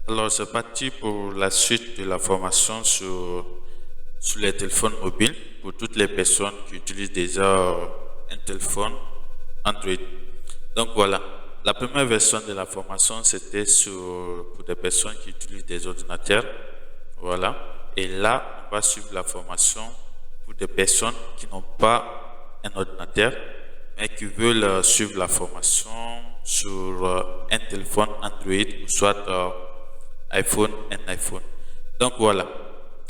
Alors, c'est parti pour la suite de la formation sur les téléphones mobiles pour toutes les personnes qui utilisent déjà un téléphone Android. Donc voilà, la première version de la formation, c'était pour des personnes qui utilisent des ordinateurs. Voilà. Et là, on va suivre la formation pour des personnes qui n'ont pas un ordinateur, mais qui veulent suivre la formation sur un téléphone Android ou soit iPhone, un iPhone. Donc voilà.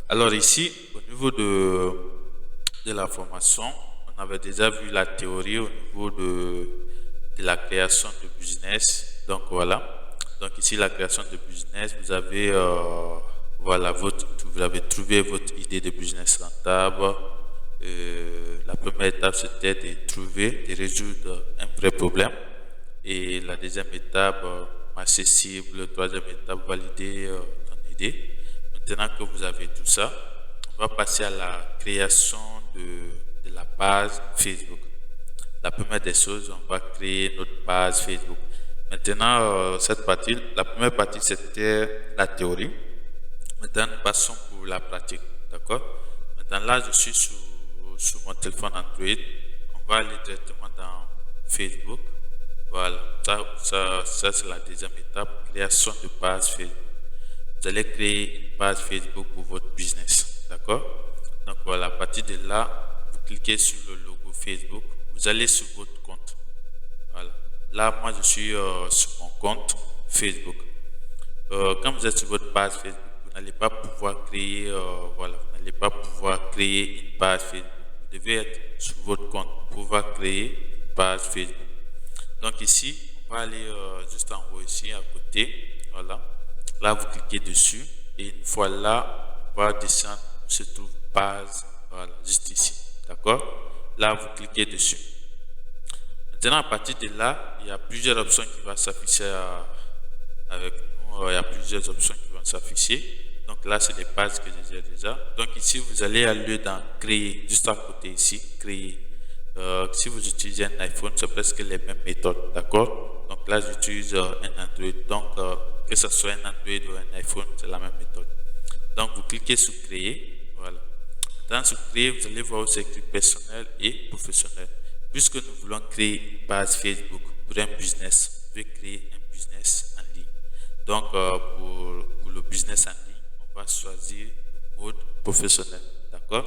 Alors ici, au niveau de la formation, on avait déjà vu la théorie au niveau de la création de business. Donc voilà. Donc ici, la création de business, vous avez voilà, vous avez trouvé votre idée de business rentable. La première étape, c'était de trouver, de résoudre un vrai problème. Et la deuxième étape, marché cible. La troisième étape, valider ton idée. Maintenant que vous avez tout ça, on va passer à la création de la page Facebook. La première des choses, on va créer notre page Facebook. Maintenant, la première partie, c'était la théorie. Maintenant, nous passons pour la pratique. D'accord? Maintenant, là, je suis sur mon téléphone Android. On va aller directement dans Facebook. Voilà. Ça c'est la deuxième étape. Création de page Facebook. Vous allez créer une page Facebook pour votre business. D'accord? Donc, voilà. À partir de là, vous cliquez sur le logo Facebook. Vous allez sur votre compte. Voilà. Là, moi, je suis sur mon compte Facebook. Quand vous êtes sur votre page Facebook, vous n'allez pas pouvoir créer, voilà, vous n'allez pas pouvoir créer une page Facebook. Vous devez être sur votre compte pour pouvoir créer une page Facebook. Donc ici, on va aller juste en haut ici, à côté. Voilà. Là, vous cliquez dessus. Et une fois là, on va descendre où se trouve page. Voilà, juste ici. D'accord? Là, vous cliquez dessus. Maintenant, à partir de là, il y a plusieurs options qui vont s'afficher avec nous. Il y a plusieurs options qui vont s'afficher. Donc là, c'est les pages que j'ai déjà. Donc ici, vous allez aller dans créer, juste à côté ici, créer. Si vous utilisez un iPhone, c'est presque les mêmes méthodes, d'accord? Donc là, j'utilise un Android. Donc, que ce soit un Android ou un iPhone, c'est la même méthode. Donc, vous cliquez sur créer. Voilà. Dans sur créer, vous allez voir où c'est écrit personnel et professionnel. Puisque nous voulons créer une page Facebook pour un business, vous pouvez créer un business en ligne. Donc, pour le business en ligne, on va choisir le mode professionnel. D'accord?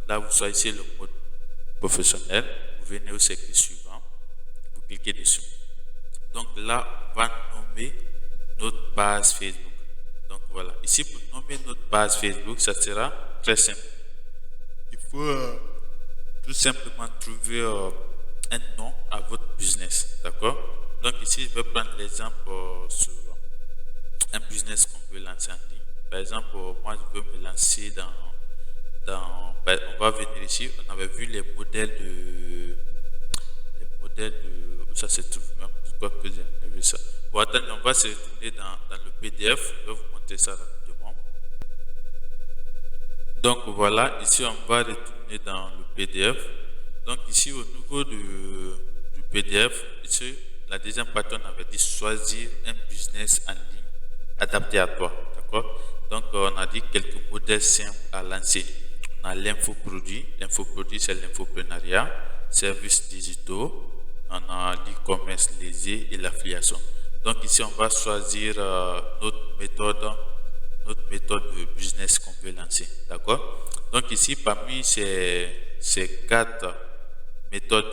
Là, vous choisissez le mode professionnel. Vous venez au secteur suivant. Vous cliquez dessus. Donc là, on va nommer notre page Facebook. Donc voilà. Ici, pour nommer notre page Facebook, ça sera très simple. Il faut tout simplement trouver un nom à votre business. D'accord? Donc ici, je vais prendre l'exemple sur un business qu'on veut lancer en ligne. Par exemple, moi, je veux me lancer on va venir ici. On avait vu les modèles où ça se trouve même. Je crois que j'ai vu ça. Bon, attendez, on va se retourner dans le PDF. Je vais vous montrer ça rapidement. Donc voilà, ici on va retourner dans le PDF. Donc ici au niveau du PDF, ici la deuxième partie on avait dit choisir un business en ligne adapté à toi. D'accord? Donc on a dit quelques modèles simples à lancer. On a l'infoproduit. L'infoproduit c'est l'infoprenariat, services digitaux, on a l'e-commerce léger et l'affiliation. Donc ici on va choisir notre méthode de business qu'on veut lancer. D'accord? Donc ici, parmi ces 4 méthodes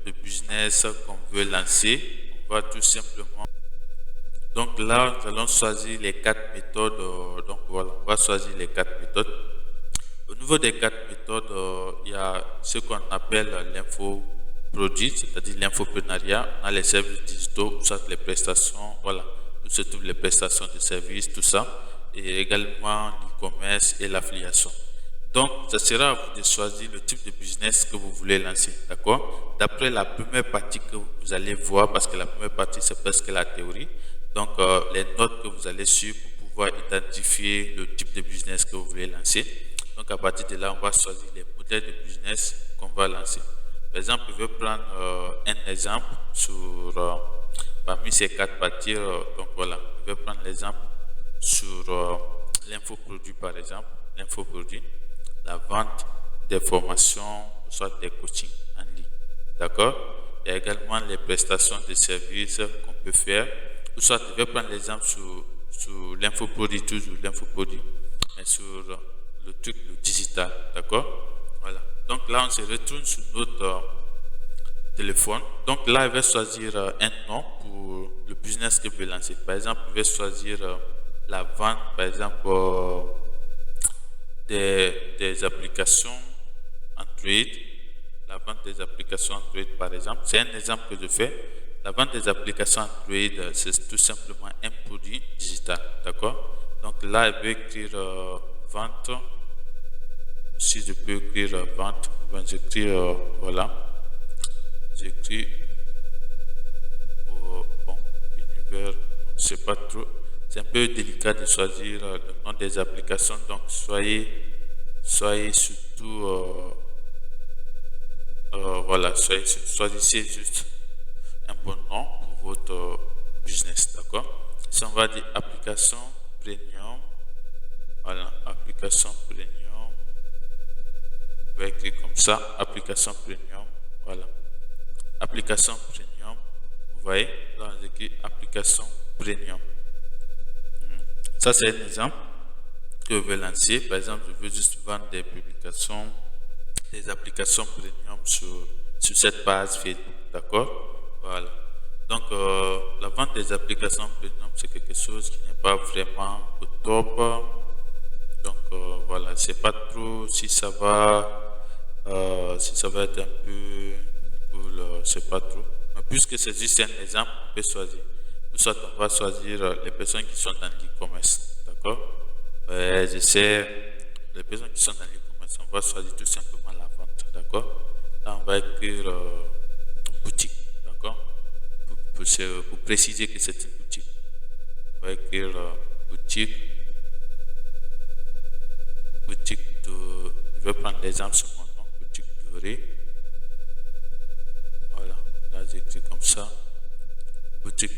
de business qu'on veut lancer, on va tout simplement... Donc là, nous allons choisir les 4 méthodes. Donc voilà, on va choisir les 4 méthodes. Au niveau des 4 méthodes, il y a ce qu'on appelle l'infoproduit, c'est-à-dire l'infoprenariat. On a les services digitaux, ça, les prestations, voilà, où se trouvent les prestations de services, tout ça. Et également l'e-commerce et l'affiliation. Donc, ça sera à vous de choisir le type de business que vous voulez lancer, d'accord? D'après la première partie que vous allez voir, parce que la première partie, c'est presque la théorie. Donc, les notes que vous allez suivre pour pouvoir identifier le type de business que vous voulez lancer. Donc, à partir de là, on va choisir les modèles de business qu'on va lancer. Par exemple, je vais prendre un exemple parmi ces 4 parties. Donc, voilà, je vais prendre l'exemple sur l'infoproduit par exemple, l'infoproduit, la vente des formations, soit des coachings en ligne. D'accord? Il y a également les prestations de services qu'on peut faire. Ou soit, je vais prendre l'exemple sur l'infoproduit, toujours l'infoproduit, mais sur le truc, le digital. D'accord? Voilà. Donc là, on se retrouve sur notre téléphone. Donc là, je vais choisir un nom pour le business que je vais lancer. Par exemple, je vais choisir la vente, par exemple, des applications Android. La vente des applications Android, par exemple. C'est un exemple que je fais. La vente des applications Android, c'est tout simplement un produit digital. D'accord? Donc là, je vais écrire vente. Si je peux écrire vente, j'écris, voilà. J'écris, bon, univers, c'est pas trop. C'est un peu délicat de choisir le nom des applications. Donc, soyez surtout, voilà, choisissez juste un bon nom pour votre business, d'accord? Si on va dire application premium, voilà, application premium, on va écrire comme ça, application premium, voilà, application premium, vous voyez, là on écrit application premium. Ça c'est un exemple que je vais lancer. Par exemple, je veux juste vendre des publications, des applications premium sur cette base Facebook, d'accord? Voilà. Donc, la vente des applications premium, c'est quelque chose qui n'est pas vraiment au top. Donc, voilà, c'est pas trop si ça va être un peu cool, c'est pas trop. Mais puisque c'est juste un exemple, on peut choisir. Ou soit on va choisir les personnes qui sont dans l'e-commerce, d'accord? Je sais, les personnes qui sont dans l'e-commerce, on va choisir tout simplement la vente, d'accord? Là, on va écrire boutique, d'accord? Pour préciser que c'est une boutique. On va écrire boutique de, je vais prendre l'exemple sur mon nom, boutique dorée. Voilà, là j'écris comme ça, boutique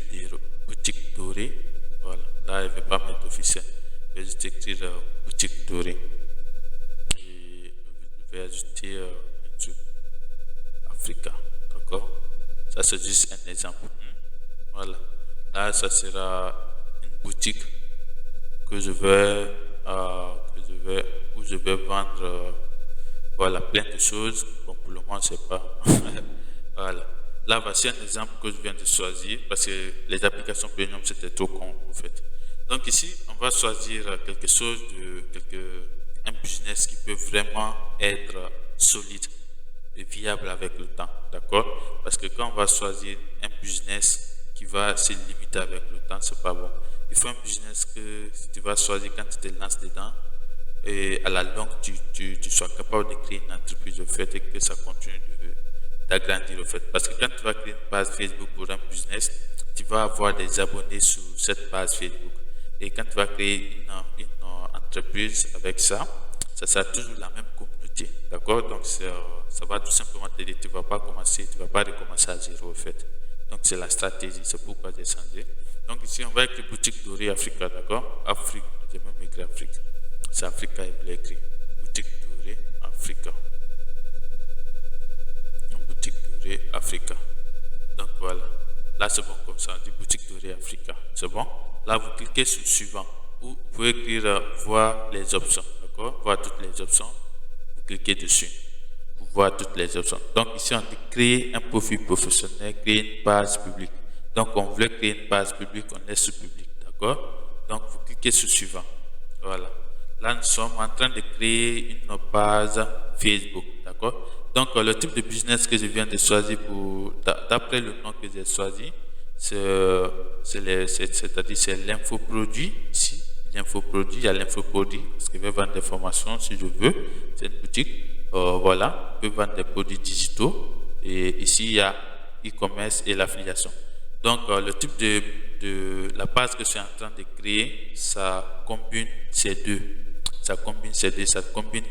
dorée. Voilà, là je ne vais pas mettre officiel, je vais juste écrire boutique dorée. Et je vais ajouter un truc Africa, d'accord? Ça c'est juste un exemple. Voilà, là ça sera une boutique que je vais où je vais vendre voilà, plein de choses. Bon, pour le moment, c'est pas. Voilà. Là, voici un exemple que je viens de choisir parce que les applications premium, c'était trop con, en fait. Donc, ici, on va choisir quelque chose un business qui peut vraiment être solide et viable avec le temps. D'accord? Parce que quand on va choisir un business qui va se limiter avec le temps, c'est pas bon. Il faut un business que tu vas choisir quand tu te lances dedans et à la longue, tu sois capable de créer une entreprise au fait et que ça continue d'agrandir au fait. Parce que quand tu vas créer une page Facebook pour un business, tu vas avoir des abonnés sur cette page Facebook. Et quand tu vas créer une entreprise avec ça, ça sera toujours la même communauté. D'accord? Donc, ça va tout simplement t'aider. Tu ne vas pas recommencer à zéro au fait. Donc, c'est la stratégie. C'est pourquoi j'ai changé. Donc, ici, on va écrire boutique dorée Africa. D'accord? Afrique. J'ai même écrit Afrique. C'est Africa, il voulait écrire. Boutique dorée Africa. Boutique dorée Africa. Donc, voilà. Là, c'est bon comme ça. On dit boutique dorée Africa. C'est bon? Là, vous cliquez sur suivant. Ou vous pouvez écrire voir les options. D'accord? Voir toutes les options. Vous cliquez dessus. Pour voir toutes les options. Donc, ici, on dit créer un profil professionnel, créer une page publique. Donc, on voulait créer une page publique, on laisse sur public. D'accord? Donc, vous cliquez sur suivant. Voilà. Là, nous sommes en train de créer une page Facebook. D'accord? Donc, le type de business que je viens de choisir d'après le nom que j'ai choisi, c'est-à-dire c'est l'infoproduit ici. L'infoproduit, il y a l'infoproduit parce que je vais vendre des formations si je veux. C'est une boutique. Voilà, je peux vendre des produits digitaux. Et ici, il y a e-commerce et l'affiliation. Donc, le type de la page que je suis en train de créer, ça combine ces deux. Ça combine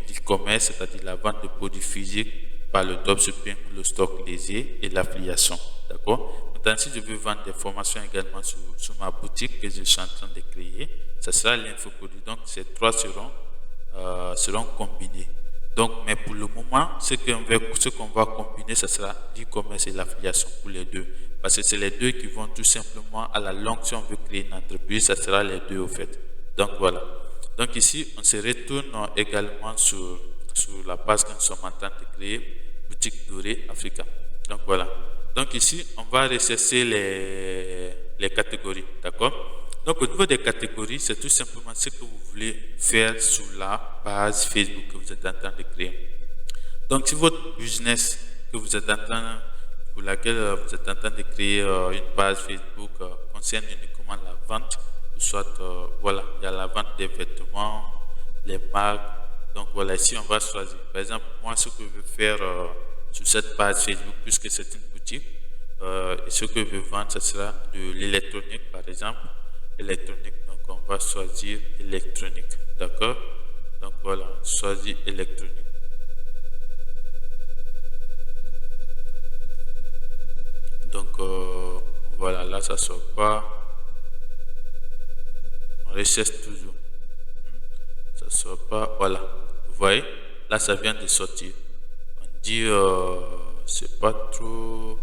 l'e-commerce, c'est-à-dire la vente de produits physiques par le dropshipping, le stock léger et l'affiliation. D'accord? Maintenant, si je veux vendre des formations également sur ma boutique que je suis en train de créer, ça sera l'infoproduit. Donc, ces trois seront combinés. Donc, mais pour le moment, ce qu'on va combiner, ce sera l'e-commerce et l'affiliation pour les deux. Parce que c'est les deux qui vont tout simplement, à la longue, si on veut créer une entreprise, ça sera les deux au fait. Donc, voilà. Donc, ici, on se retourne également sur la page que nous sommes en train de créer, Boutique Dorée Africa. Donc, voilà. Donc, ici, on va rechercher les catégories. D'accord? Donc, au niveau des catégories, c'est tout simplement ce que vous voulez faire sur la page Facebook que vous êtes en train de créer. Donc, si votre business pour laquelle vous êtes en train de créer une page Facebook concerne uniquement la vente, soit, voilà, il y a la vente des vêtements, les marques. Donc, voilà, ici, on va choisir. Par exemple, moi, ce que je veux faire sur cette page Facebook, puisque c'est une boutique, et ce que je veux vendre, ce sera de l'électronique, par exemple. Électronique, donc on va choisir électronique, d'accord? Donc voilà, on choisit électronique. Donc voilà, là ça sort pas. On recherche toujours. Ça sort pas, voilà. Vous voyez, là ça vient de sortir. On dit c'est pas trop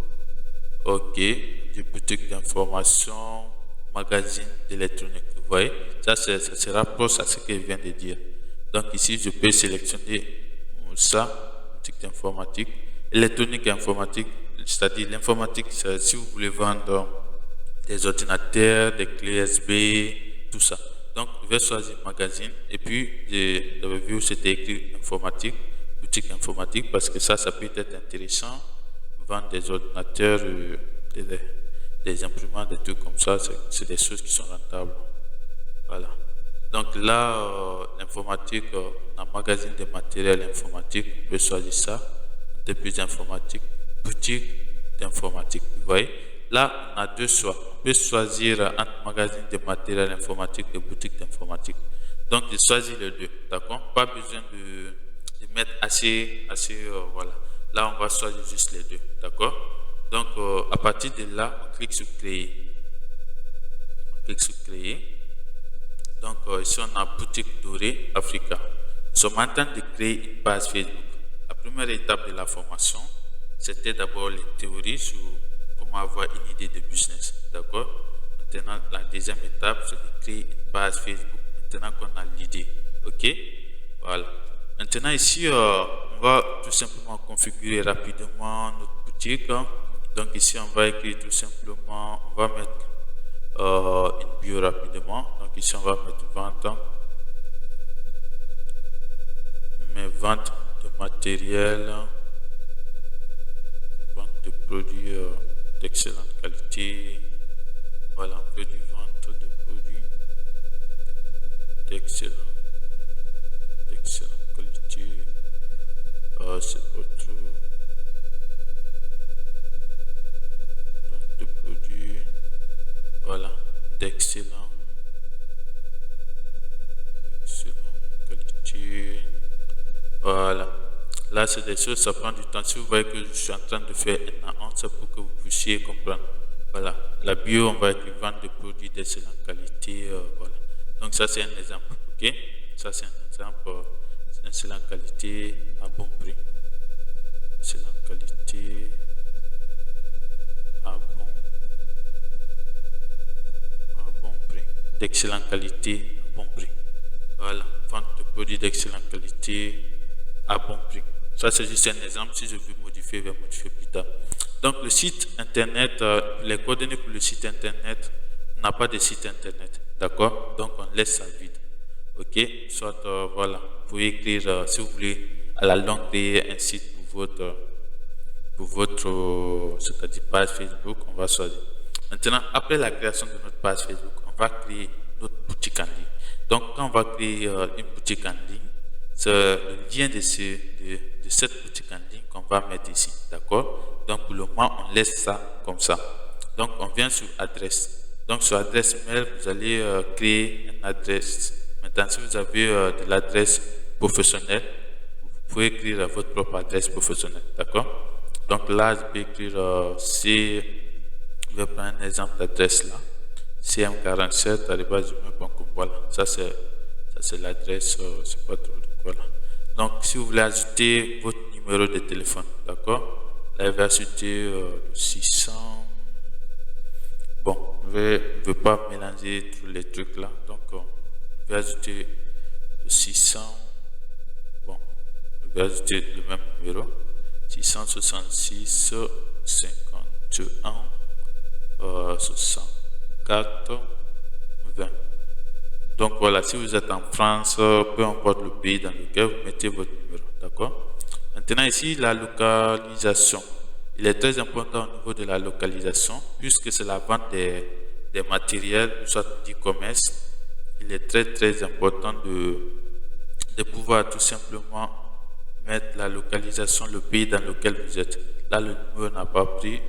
ok. Des boutiques d'information, magazine d'électronique. Vous voyez, ça se rapproche à ce que je viens de dire. Donc ici, je peux sélectionner ça, boutique d'informatique, électronique et informatique, c'est-à-dire l'informatique, si vous voulez vendre des ordinateurs, des clés USB, tout ça. Donc, je vais choisir magazine et puis, j'avais vu où c'était écrit informatique, boutique informatique, parce que ça peut être intéressant, vendre des ordinateurs, des imprimantes, des trucs comme ça, c'est des choses qui sont rentables. Voilà. Donc là, l'informatique, on a un magazine de matériel informatique, on peut choisir ça, entreprise informatique, boutique d'informatique. Vous voyez, là, on a deux choix. On peut choisir entre magazine de matériel informatique et boutique d'informatique. Donc, je choisis les deux, d'accord? Pas besoin de mettre assez, voilà. Là, on va choisir juste les deux, d'accord? Donc, à partir de là, on clique sur créer. On clique sur créer. Donc, ici, on a Boutique Dorée Africa. Nous sommes en train de créer une page Facebook. La première étape de la formation, c'était d'abord les théories sur comment avoir une idée de business. D'accord? Maintenant, la deuxième étape, c'est de créer une page Facebook. Maintenant qu'on a l'idée. OK? Voilà. Maintenant, ici, on va tout simplement configurer rapidement notre boutique. Donc ici, on va écrire tout simplement, on va mettre une bio rapidement. Donc ici, on va mettre vente, mais vente de matériel, vente de produits d'excellente qualité. Voilà, on fait du vente de produits d'excellente qualité. C'est pas trop. De produits, voilà, d'excellente qualité. Voilà, là c'est des choses, ça prend du temps. Si vous voyez que je suis en train de faire un à un, c'est pour que vous puissiez comprendre. Voilà, la bio, on va écrire vente de produits d'excellente qualité. Voilà, donc ça c'est un exemple. Ok, ça c'est un exemple. C'est excellente qualité à bon prix. Excellente qualité à bon prix, d'excellente qualité à bon prix. Voilà, vente de produits d'excellente qualité à bon prix. Ça, c'est juste un exemple. Si je veux modifier, je vais modifier plus tard. Donc, le site internet, les coordonnées pour le site internet, on n'a pas de site internet. D'accord? Donc, on laisse ça vide. OK? Soit, voilà, vous pouvez écrire, si vous voulez, à la longue, créer un site pour votre c'est-à-dire page Facebook, on va choisir. Maintenant, après la création de notre page Facebook, on va créer notre boutique en ligne. Donc, quand on va créer une boutique en ligne, c'est le lien de cette boutique en ligne qu'on va mettre ici. D'accord? Donc, pour le moment, on laisse ça comme ça. Donc, on vient sur adresse. Donc, sur adresse mail, vous allez créer une adresse. Maintenant, si vous avez de l'adresse professionnelle, vous pouvez écrire votre propre adresse professionnelle. D'accord? Donc là, je peux écrire Je vais prendre un exemple d'adresse là. cm47@gmail.com. Voilà, ça c'est l'adresse, c'est pas trop de quoi là. Donc si vous voulez ajouter votre numéro de téléphone, d'accord, là je vais ajouter le 600. Bon, je ne vais pas mélanger tous les trucs là, donc je vais ajouter le 600. Bon, je vais ajouter le même numéro, 666 51 64 20. Donc voilà, si vous êtes en France, peu importe le pays dans lequel vous mettez votre numéro, d'accord. Maintenant ici, la localisation. Il est très important au niveau de la localisation, puisque c'est la vente des matériels, soit d'e-commerce. Il est très important de pouvoir tout simplement mettre la localisation, le pays dans lequel vous êtes. Là, le numéro n'a pas pris.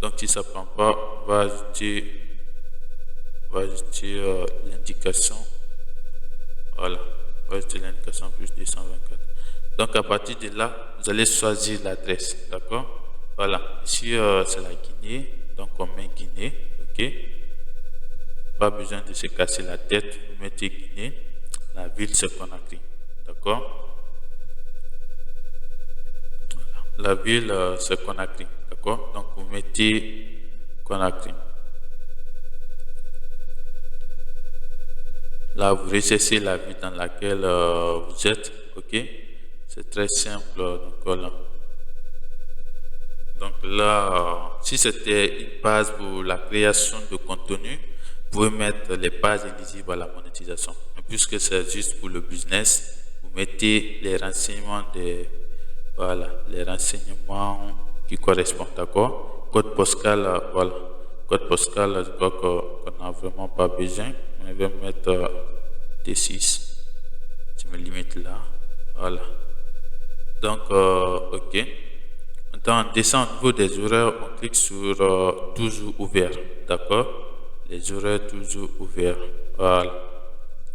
Donc, si ça ne prend pas, on va ajouter l'indication. Voilà, on va ajouter l'indication plus 224. Donc, à partir de là, vous allez choisir l'adresse. D'accord? Voilà, ici, c'est la Guinée. Donc, on met Guinée. OK? Pas besoin de se casser la tête. Vous mettez Guinée. La ville, c'est Conakry. D'accord? La ville, c'est Conakry. D'accord? Donc, vous mettez Conakry. Là, vous recherchez la ville dans laquelle vous êtes. OK? C'est très simple. Donc, voilà. Donc là, si c'était une base pour la création de contenu, vous pouvez mettre les pages éligibles à la monétisation. Mais puisque c'est juste pour le business, vous mettez les renseignements les renseignements qui correspondent, d'accord? Code postal, voilà. Code postal, je crois qu'on n'a vraiment pas besoin. On va mettre T6. Je me limite là. Voilà. Donc, OK. Maintenant, on descend au niveau des horaires, on clique sur toujours ouvert, d'accord? Les horaires toujours ouverts, voilà.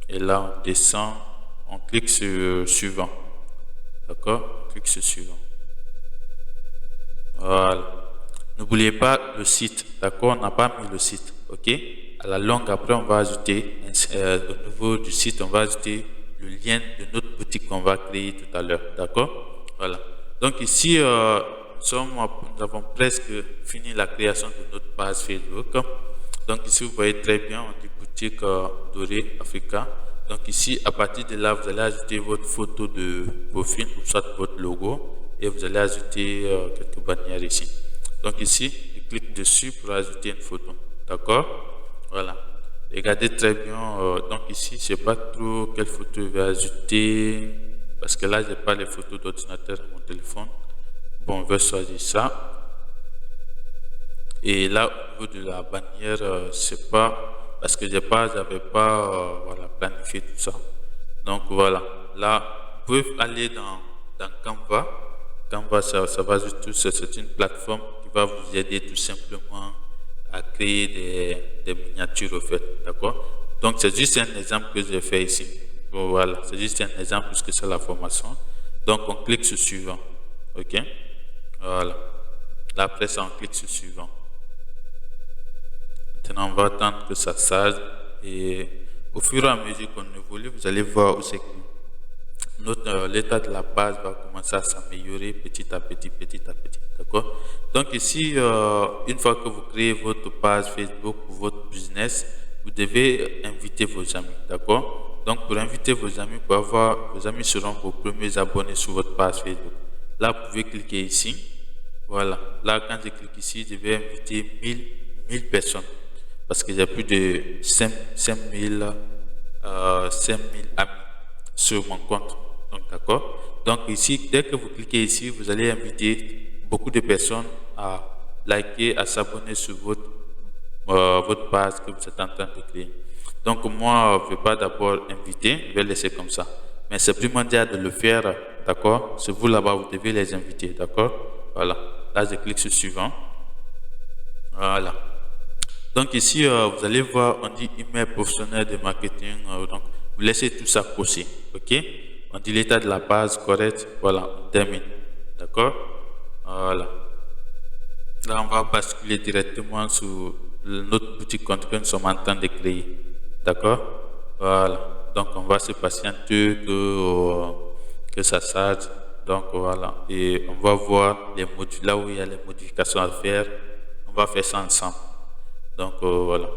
Et là, on descend, on clique sur suivant, d'accord? On clique sur suivant. Voilà. N'oubliez pas le site, d'accord? On n'a pas mis le site, ok? À la longue, après, on va ajouter, au niveau du site, on va ajouter le lien de notre boutique qu'on va créer tout à l'heure, d'accord? Voilà. Donc ici, nous avons presque fini la création de notre page Facebook. Donc ici, vous voyez très bien, on dit boutique Doré Africa. Donc ici, à partir de là, vous allez ajouter votre photo de profil ou soit votre logo et vous allez ajouter quelques bannières ici. Donc ici, je clique dessus pour ajouter une photo. D'accord? Voilà. Regardez très bien. Donc ici, je ne sais pas trop quelle photo je vais ajouter parce que là, je n'ai pas les photos d'ordinateur à mon téléphone. Bon, on va choisir ça. Et là, au niveau de la bannière, c'est pas parce que j'avais pas voilà, planifié tout ça. Donc voilà, là, vous pouvez aller dans Canva. Canva, ça va juste, c'est une plateforme qui va vous aider tout simplement à créer des miniatures au fait, d'accord? Donc c'est juste un exemple que j'ai fait ici. Bon, voilà, c'est juste un exemple puisque c'est la formation. Donc on clique sur suivant, ok? Voilà. Là, après ça, on clique sur suivant. Maintenant, on va attendre que ça charge et au fur et à mesure qu'on évolue, vous allez voir où c'est que l'état de la base va commencer à s'améliorer petit à petit, d'accord? Donc ici, une fois que vous créez votre page Facebook ou votre business, vous devez inviter vos amis, d'accord? Donc pour inviter vos amis, vos amis seront vos premiers abonnés sur votre page Facebook. Là, vous pouvez cliquer ici. Voilà. Là, quand je clique ici, je vais inviter 1000 personnes. Parce que j'ai plus de 5000 amis sur mon compte. Donc, d'accord. Donc, ici, dès que vous cliquez ici, vous allez inviter beaucoup de personnes à liker, à s'abonner sur votre page que vous êtes en train de créer. Donc, moi, je ne vais pas d'abord inviter, je vais laisser comme ça. Mais c'est primordial de le faire, d'accord? C'est vous là-bas, vous devez les inviter, d'accord? Voilà. Là, je clique sur suivant. Voilà. Donc ici, vous allez voir, on dit email professionnel de marketing. Donc, vous laissez tout ça cocher, ok? On dit l'état de la base correct. Voilà, on termine, d'accord? Voilà. Là, on va basculer directement sur notre petit compte que nous sommes en train de créer. D'accord? Voilà. Donc, on va se patienter que ça charge. Donc, voilà. Et on va voir les modules, là où il y a les modifications à faire. On va faire ça ensemble. Donc, voilà.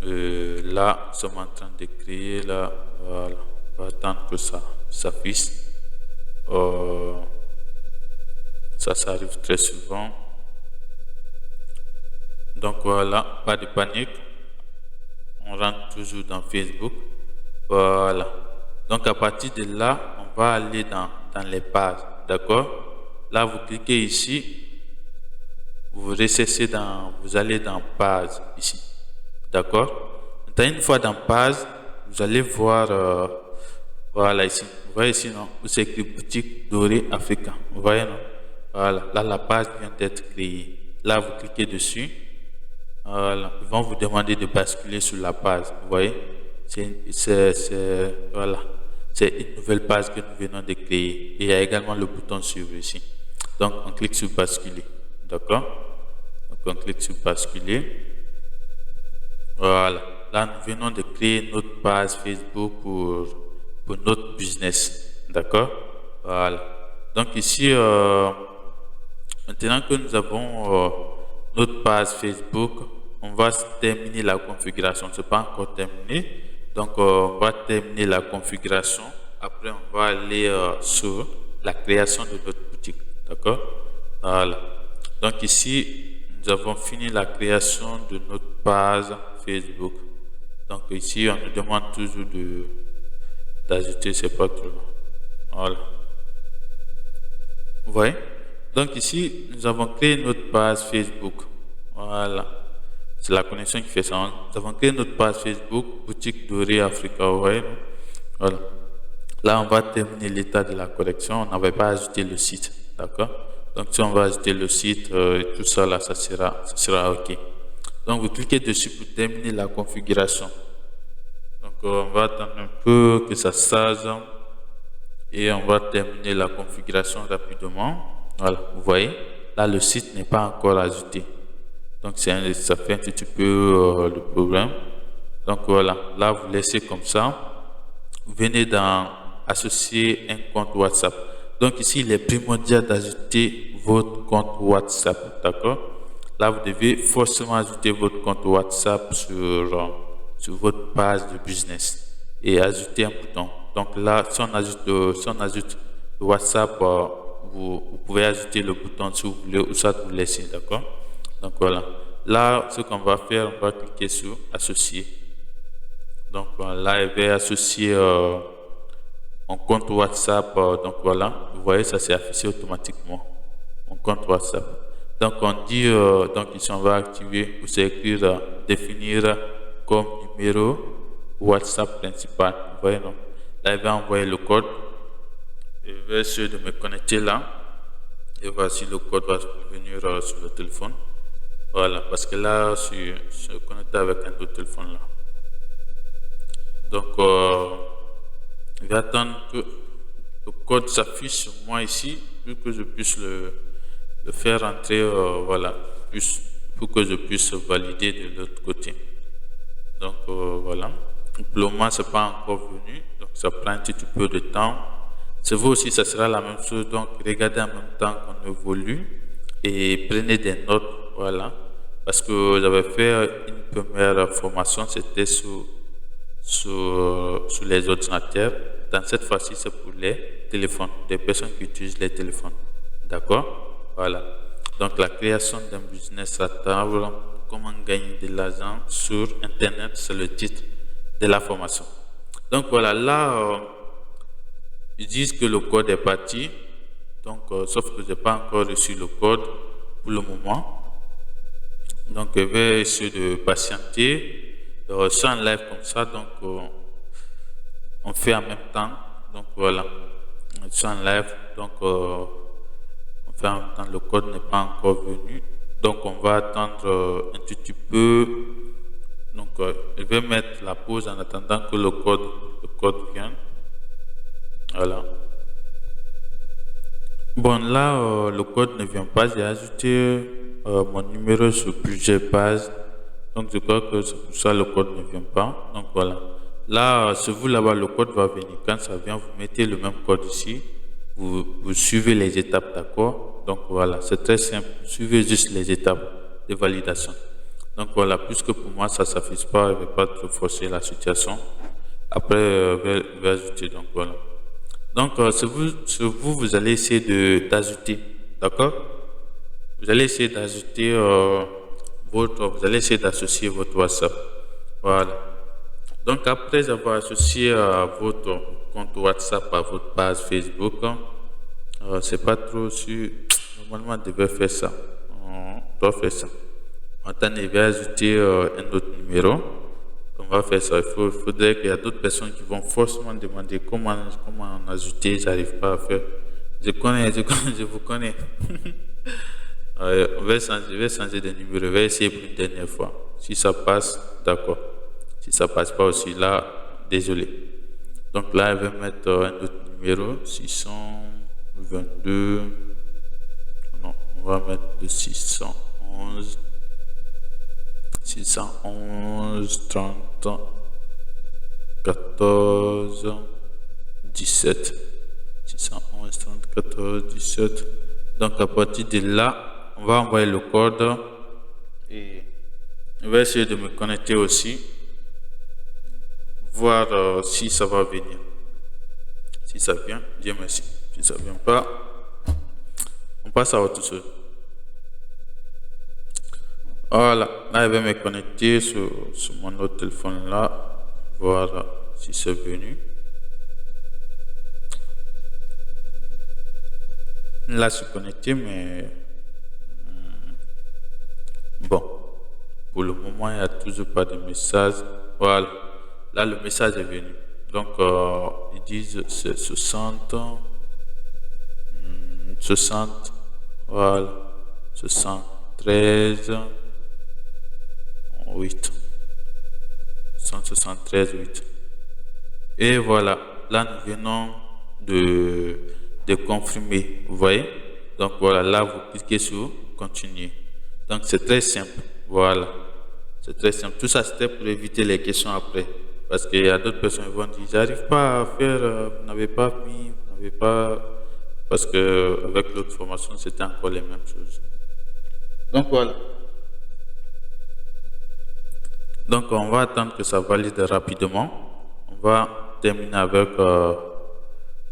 Là, nous sommes en train de créer. Là, voilà. On va attendre que ça s'affiche. Ça arrive très souvent. Donc voilà, pas de panique. On rentre toujours dans Facebook. Voilà. Donc à partir de là, on va aller dans les pages. D'accord? Là, vous cliquez ici. Vous recessez vous allez dans page ici. D'accord? Maintenant, une fois dans page, vous allez voir, voilà ici. Vous voyez ici, non? Où c'est écrit boutique dorée africain. Vous voyez, non? Voilà. Là, la page vient d'être créée. Là, vous cliquez dessus. Voilà. Ils vont vous demander de basculer sur la page. Vous voyez, voilà. C'est une nouvelle page que nous venons de créer. Et il y a également le bouton suivre ici. Donc, on clique sur basculer. D'accord? Donc, on clique sur basculer. Voilà. Là, nous venons de créer notre page Facebook pour notre business. D'accord? Voilà. Donc, ici, maintenant que nous avons notre page Facebook, on va terminer la configuration. Ce n'est pas encore terminé. Donc, on va terminer la configuration. Après, on va aller sur la création de notre boutique. D'accord? Voilà. Donc, ici, nous avons fini la création de notre page Facebook. Donc, ici, on nous demande toujours d'ajouter, c'est pas trop. Voilà. Vous voyez? Donc, ici, nous avons créé notre page Facebook. Voilà. C'est la connexion qui fait ça. Nous avons créé notre page Facebook, boutique dorée Africa. Vous voyez? Voilà. Là, on va terminer l'état de la collection. On n'avait pas ajouté le site. D'accord? Donc, si on va ajouter le site, tout ça, là, ça sera OK. Donc, vous cliquez dessus pour terminer la configuration. Donc, on va attendre un peu que ça charge. Et on va terminer la configuration rapidement. Voilà, vous voyez, là le site n'est pas encore ajouté. Donc ça fait un petit peu le problème. Donc voilà, là vous laissez comme ça. Vous venez dans associer un compte WhatsApp. Donc ici, il est primordial d'ajouter votre compte WhatsApp. D'accord? Là, vous devez forcément ajouter votre compte WhatsApp sur votre page de business et ajouter un bouton. Donc là, si on ajoute le WhatsApp, vous pouvez ajouter le bouton si vous voulez ou ça vous laissez, d'accord? Donc voilà. Là, ce qu'on va faire, on va cliquer sur associer. Donc là, il va associer mon compte WhatsApp. Donc voilà, vous voyez, ça s'est affiché automatiquement. Mon compte WhatsApp. Donc on dit, donc ici on va activer, vous écrire définir comme numéro WhatsApp principal. Vous voyez, non? Là, il va envoyer le code. Je vais essayer de me connecter là. Et voici le code va venir sur le téléphone. Voilà, parce que là, je suis connecté avec un autre téléphone là. Donc, je vais attendre que le code s'affiche sur moi ici, pour que je puisse le faire entrer, voilà, pour que je puisse valider de l'autre côté. Donc, voilà. Pour le moment, ce n'est pas encore venu, donc ça prend un petit peu de temps. C'est vous aussi, ça sera la même chose. Donc, regardez en même temps qu'on évolue et prenez des notes, voilà. Parce que j'avais fait une première formation, c'était sur les ordinateurs. Dans cette fois-ci, c'est pour les téléphones, des personnes qui utilisent les téléphones. D'accord? Voilà. Donc, la création d'un business à table, comment gagner de l'argent sur Internet, c'est le titre de la formation. Donc, voilà, là, ils disent que le code est parti. Donc, sauf que je n'ai pas encore reçu le code pour le moment. Donc, je vais essayer de patienter. C'est en live comme ça, donc on fait en même temps. Donc, voilà, c'est en live. Donc, on fait en même temps. Le code n'est pas encore venu. Donc, on va attendre un petit peu. Donc, je vais mettre la pause en attendant que le code vienne. Voilà. Bon, là, le code ne vient pas. J'ai ajouté mon numéro sur plusieurs pages. Donc je crois que c'est pour ça le code ne vient pas. Donc voilà. Là, c'est vous là-bas, le code va venir. Quand ça vient, vous mettez le même code ici. Vous suivez les étapes, d'accord? Donc voilà, c'est très simple. Suivez juste les étapes de validation. Donc voilà, puisque pour moi ça ne s'affiche pas, je ne vais pas trop forcer la situation. Après, je vais ajouter. Donc voilà. Donc vous allez essayer d'ajouter, d'accord? Vous allez essayer d'ajouter vous allez essayer d'associer votre WhatsApp. Voilà. Donc après avoir associé votre compte WhatsApp à votre page Facebook, c'est pas trop sûr. Normalement, on devait faire ça. On doit faire ça. Maintenant, il va ajouter un autre numéro. On va faire ça. Il faudrait qu'il y a d'autres personnes qui vont forcément demander comment ajouter. J'arrive pas à faire. Je vous connais. Je vais changer de numéro. Je vais essayer pour une dernière fois. Si ça passe, d'accord. Si ça passe pas aussi, là, désolé. Donc là, je vais mettre un autre numéro, 622. Non, on va mettre le 611 30 14 17. 611 30 14 17. Donc à partir de là, on va envoyer le code et je vais essayer de me connecter aussi, voir si ça va venir. Si ça vient, Dieu merci. Si ça vient pas, on passe à autre chose. Voilà, là je vais me connecter sur mon autre téléphone là, voir si c'est venu. Là, je suis connecté, mais bon, pour le moment, il n'y a toujours pas de message. Voilà, là, le message est venu. Donc, ils disent c'est 60, voilà, 73, 8. 173, 8. Et voilà, là, nous venons de confirmer, vous voyez. Donc voilà, là vous cliquez sur continuer. Donc c'est très simple, voilà, c'est très simple. Tout ça c'était pour éviter les questions après, parce qu'il y a d'autres personnes qui vont dire j'arrive pas à faire, vous n'avez pas mis, vous n'avez pas, parce que avec l'autre formation c'était encore les mêmes choses. Donc voilà. Donc on va attendre que ça valide rapidement. On va terminer avec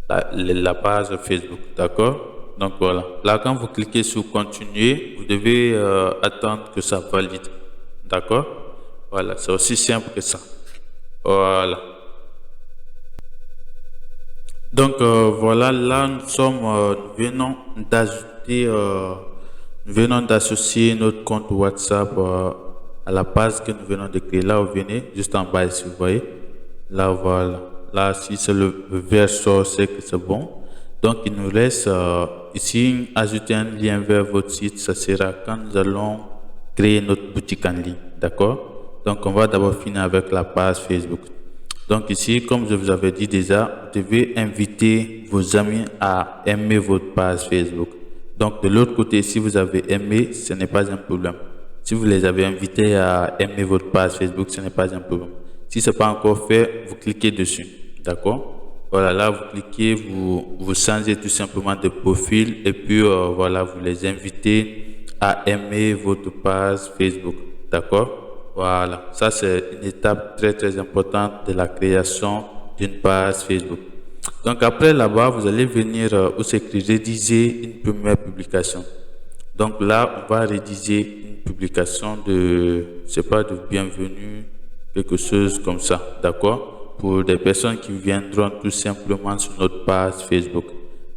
la page Facebook, d'accord? Donc voilà, là quand vous cliquez sur continuer, vous devez attendre que ça valide, d'accord? Voilà, c'est aussi simple que ça. Voilà. Donc voilà, là nous venons d'ajouter, nous venons d'associer notre compte WhatsApp à la page que nous venons de créer. Là vous venez juste en bas ici, vous voyez, là voilà. Là, si c'est le vert sort, c'est que c'est bon. Donc, il nous reste ici ajouter un lien vers votre site. Ça sera quand nous allons créer notre boutique en ligne. D'accord? Donc, on va d'abord finir avec la page Facebook. Donc, ici, comme je vous avais dit déjà, vous devez inviter vos amis à aimer votre page Facebook. Donc, de l'autre côté, si vous avez aimé, ce n'est pas un problème. Si vous les avez invités à aimer votre page Facebook, ce n'est pas un problème. Si ce n'est pas encore fait, vous cliquez dessus. D'accord? Voilà, là, vous cliquez, vous changez tout simplement de profil et puis voilà, vous les invitez à aimer votre page Facebook. D'accord? Voilà, ça c'est une étape très très importante de la création d'une page Facebook. Donc après là-bas, vous allez venir où c'est écrit rédiger une première publication. Donc là, on va rédiger une publication de, c'est pas de bienvenue, quelque chose comme ça, d'accord? Pour des personnes qui viendront tout simplement sur notre page Facebook.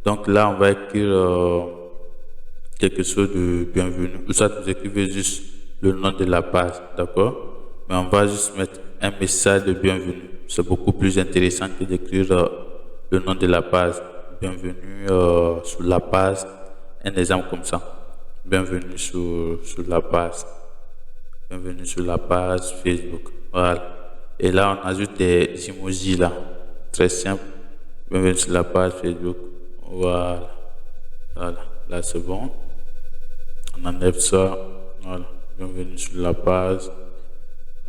Donc là, on va écrire quelque chose de bienvenue. Ou ça, vous écrivez juste le nom de la page, d'accord? Mais on va juste mettre un message de bienvenue. C'est beaucoup plus intéressant que d'écrire le nom de la page. Bienvenue sur la page. Un exemple comme ça. Bienvenue sur la page. Bienvenue sur la page Facebook. Voilà. Et là, on ajoute des emojis là. Très simple. Bienvenue sur la page Facebook. Voilà. Voilà. Là, c'est bon. on enlève ça. Voilà, bienvenue sur la page.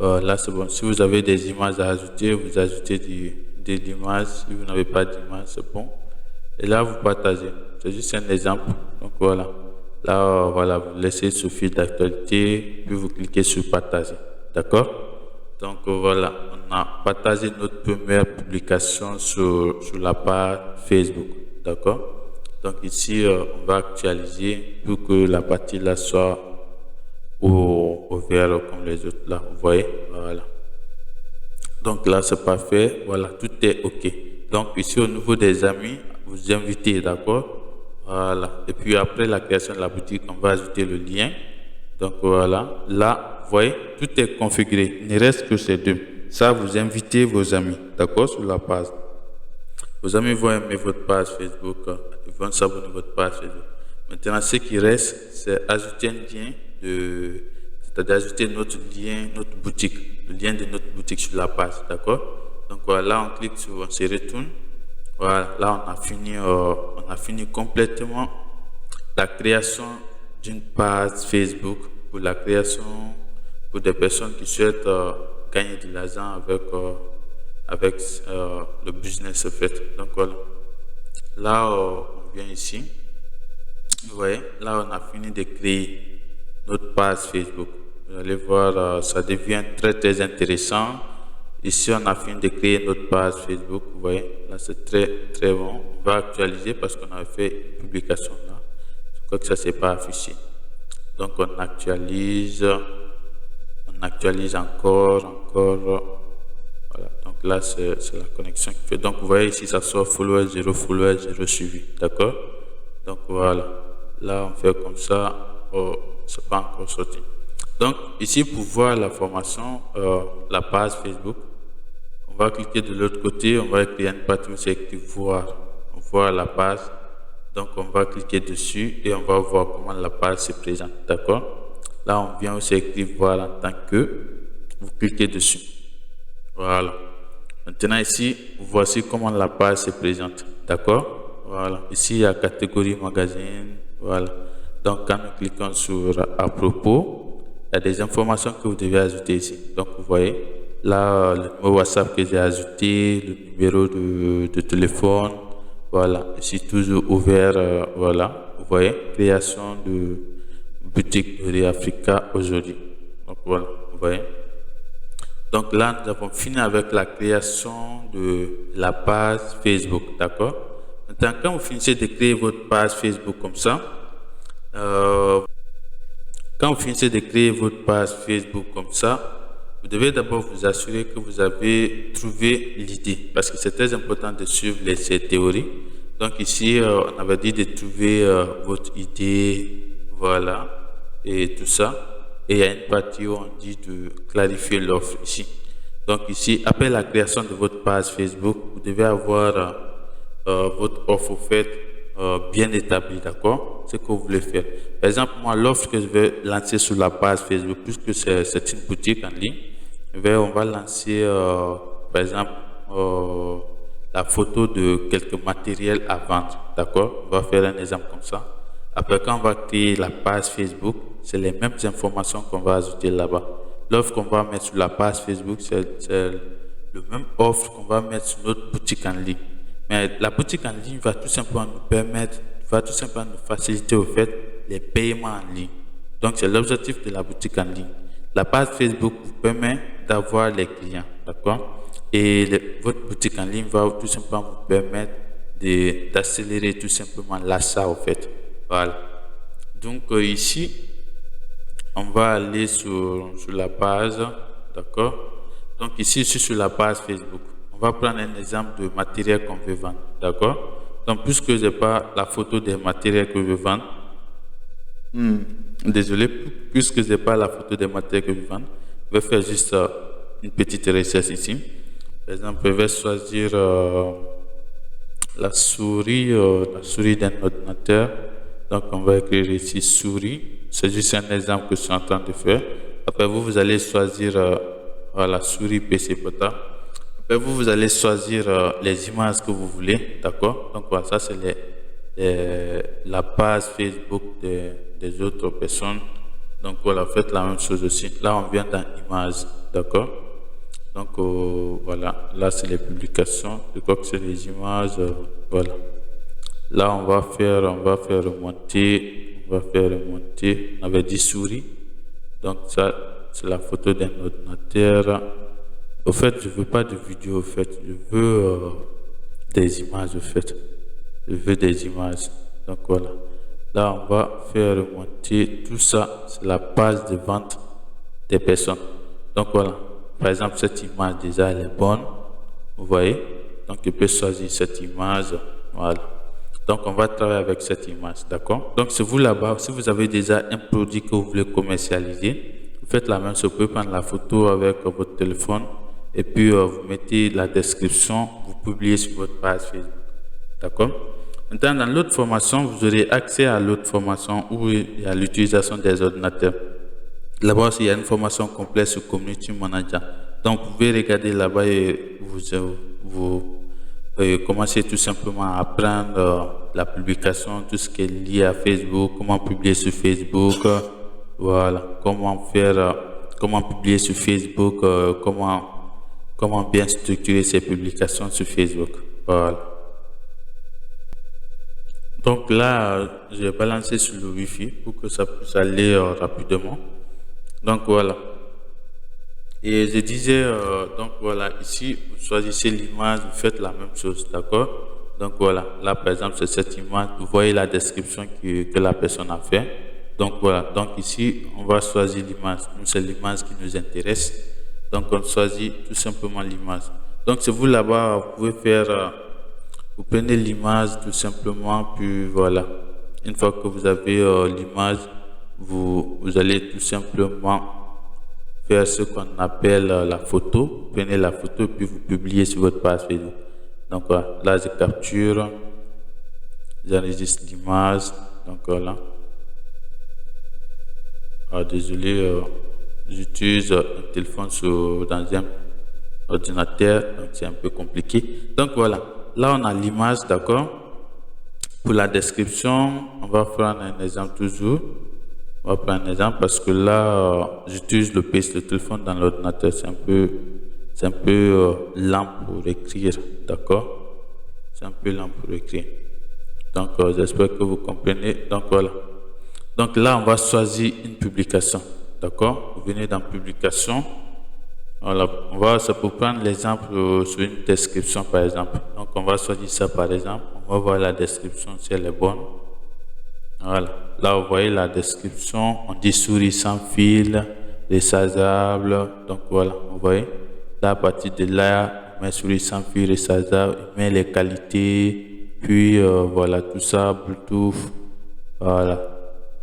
Là, c'est bon. Si vous avez des images à ajouter, vous ajoutez des images. Si vous n'avez pas d'image, c'est bon. Et là, vous partagez. C'est juste un exemple. Donc voilà. Là, voilà, vous laissez ce fil d'actualité, puis vous cliquez sur partager. D'accord? Donc voilà, on a partagé notre première publication sur la page Facebook. D'accord? Donc ici, on va actualiser pour que la partie là soit au vert comme les autres là. Vous voyez? Voilà. Donc là, c'est parfait. Voilà, tout est OK. Donc ici, au niveau des amis, vous invitez, d'accord? Voilà. Et puis après la création de la boutique, on va ajouter le lien. Donc voilà. Là, vous voyez, tout est configuré. Il ne reste que ces deux. Ça, vous invitez vos amis, d'accord, sur la page. Vos amis vont aimer votre page Facebook. Ils vont s'abonner à votre page Facebook. Maintenant, ce qui reste, c'est ajouter un lien c'est-à-dire ajouter notre lien, notre boutique, le lien de notre boutique sur la page, d'accord? Donc voilà, là, on clique sur, on se retourne. Voilà, là, on a fini complètement la création d'une page Facebook pour la création pour des personnes qui souhaitent gagner de l'argent avec le business fait. Donc voilà, là, on vient ici. Vous voyez, là, on a fini de créer notre page Facebook. Vous allez voir, ça devient très, très intéressant. Ici, on a fini de créer notre page Facebook. Vous voyez, là, c'est très, très bon. On va actualiser parce qu'on avait fait une publication là. Je crois que ça ne s'est pas affiché. Donc, on actualise encore. Voilà. Donc là, c'est la connexion qui fait. Donc, vous voyez ici, ça sort follower, 0 follower, 0 suivi. D'accord? Donc, voilà. Là, on fait comme ça. Oh, c'est pas encore sorti. Donc, ici, pour voir la formation, la page Facebook, on va cliquer de l'autre côté, on va créer une partie où c'est écrit voir la page. Donc, on va cliquer dessus et on va voir comment la page se présente. D'accord? Là, on vient où c'est écrit voir en tant que. Vous cliquez dessus. Voilà. Maintenant, ici, voici comment la page se présente. D'accord? Voilà. Ici, il y a catégorie magazine. Voilà. Donc, quand nous cliquons sur à propos, il y a des informations que vous devez ajouter ici. Donc, vous voyez, là, le numéro WhatsApp que j'ai ajouté, le numéro de téléphone, voilà, ici toujours ouvert, voilà, vous voyez, création de boutique de Africa aujourd'hui. Donc, voilà, vous voyez. Donc là, nous avons fini avec la création de la page Facebook, d'accord? Maintenant, quand vous finissez de créer votre page Facebook comme ça, vous devez d'abord vous assurer que vous avez trouvé l'idée, parce que c'est très important de suivre ces théories. Donc ici, on avait dit de trouver votre idée, voilà, et tout ça. Et il y a une partie où on dit de clarifier l'offre ici. Donc ici, après la création de votre page Facebook, vous devez avoir votre offre faite bien établie, d'accord? Ce que vous voulez faire. Par exemple, moi, l'offre que je vais lancer sur la page Facebook, puisque c'est une boutique en ligne, on va lancer, par exemple, la photo de quelques matériels à vendre, d'accord? On va faire un exemple comme ça. Après, quand on va créer la page Facebook, c'est les mêmes informations qu'on va ajouter là-bas. L'offre qu'on va mettre sur la page Facebook, c'est le même offre qu'on va mettre sur notre boutique en ligne. Mais la boutique en ligne va tout simplement nous faciliter au fait les paiements en ligne. Donc, c'est l'objectif de la boutique en ligne. La page Facebook vous permet d'avoir les clients, d'accord? Et votre boutique en ligne va tout simplement vous permettre d'accélérer tout simplement l'achat au fait. Voilà. Donc ici, on va aller sur la page, d'accord? Donc ici, je suis sur la page Facebook. On va prendre un exemple de matériel qu'on veut vendre, d'accord? Donc puisque je n'ai pas la photo des matériels que je veux vendre, désolé, puisque je n'ai pas la photo des matériels que je veux vendre, je vais faire juste une petite recherche ici. Par exemple, je vais choisir la souris d'un ordinateur. Donc, on va écrire ici souris. C'est juste un exemple que je suis en train de faire. Après, vous allez choisir la souris PC portable. Après, vous allez choisir les images que vous voulez. D'accord? Donc, voilà, ça, c'est la page Facebook des autres personnes. Donc voilà, faites la même chose aussi. Là, on vient dans images, d'accord? Donc voilà, là c'est les publications. Je crois que c'est les images. Voilà. Là, on va faire remonter. On avait dit souris. Donc ça, c'est la photo d'un ordinateur. Au fait, je veux pas de vidéo. Au fait, je veux des images. Au fait, je veux des images. Donc voilà. Là, on va faire remonter tout ça. C'est la page de vente des personnes. Donc voilà. Par exemple, cette image déjà, elle est bonne. Vous voyez? Donc, je peux choisir cette image. Voilà. Donc, on va travailler avec cette image. D'accord? Donc, c'est vous là-bas. Si vous avez déjà un produit que vous voulez commercialiser, vous faites la même chose. Vous pouvez prendre la photo avec votre téléphone et puis vous mettez la description. Vous publiez sur votre page Facebook. D'accord? Maintenant, dans l'autre formation, vous aurez accès à l'autre formation où il y a l'utilisation des ordinateurs. Là-bas aussi, il y a une formation complète sur Community Manager. Donc, vous pouvez regarder là-bas et vous commencez tout simplement à apprendre la publication, tout ce qui est lié à Facebook, comment publier sur Facebook, voilà, comment publier sur Facebook, comment bien structurer ses publications sur Facebook. Voilà. Donc là, je vais balancer sur le Wi-Fi pour que ça puisse aller rapidement. Donc voilà. Et je disais, donc voilà, ici, vous choisissez l'image, vous faites la même chose, d'accord? Donc voilà, là par exemple, c'est cette image, vous voyez la description que la personne a fait. Donc voilà, donc ici, on va choisir l'image. Nous, c'est l'image qui nous intéresse. Donc on choisit tout simplement l'image. Donc c'est vous là-bas, vous pouvez faire, vous prenez l'image tout simplement, puis voilà. Une fois que vous avez l'image, vous allez tout simplement faire ce qu'on appelle la photo. Vous prenez la photo puis vous publiez sur votre page Facebook. Donc voilà, là je capture, j'enregistre l'image. Donc voilà. Désolé, j'utilise un téléphone dans un ordinateur, donc c'est un peu compliqué. Donc voilà, là on a l'image, d'accord. Pour la description, on va prendre un exemple toujours. On va prendre un exemple parce que là, j'utilise le téléphone dans l'ordinateur. C'est un peu lent pour écrire, d'accord? C'est un peu lent pour écrire. Donc, j'espère que vous comprenez. Donc, voilà. Donc là, on va choisir une publication, d'accord? Vous venez dans publication. Voilà. Ça peut prendre l'exemple sur une description, par exemple. Donc, on va choisir ça, par exemple. On va voir la description si elle est bonne. Voilà. Là, vous voyez la description. On dit souris sans fil, rechargeable. Donc, voilà. Vous voyez. Là, à partir de là, on met souris sans fil, rechargeable. On met les qualités. Puis, voilà, tout ça, Bluetooth. Voilà.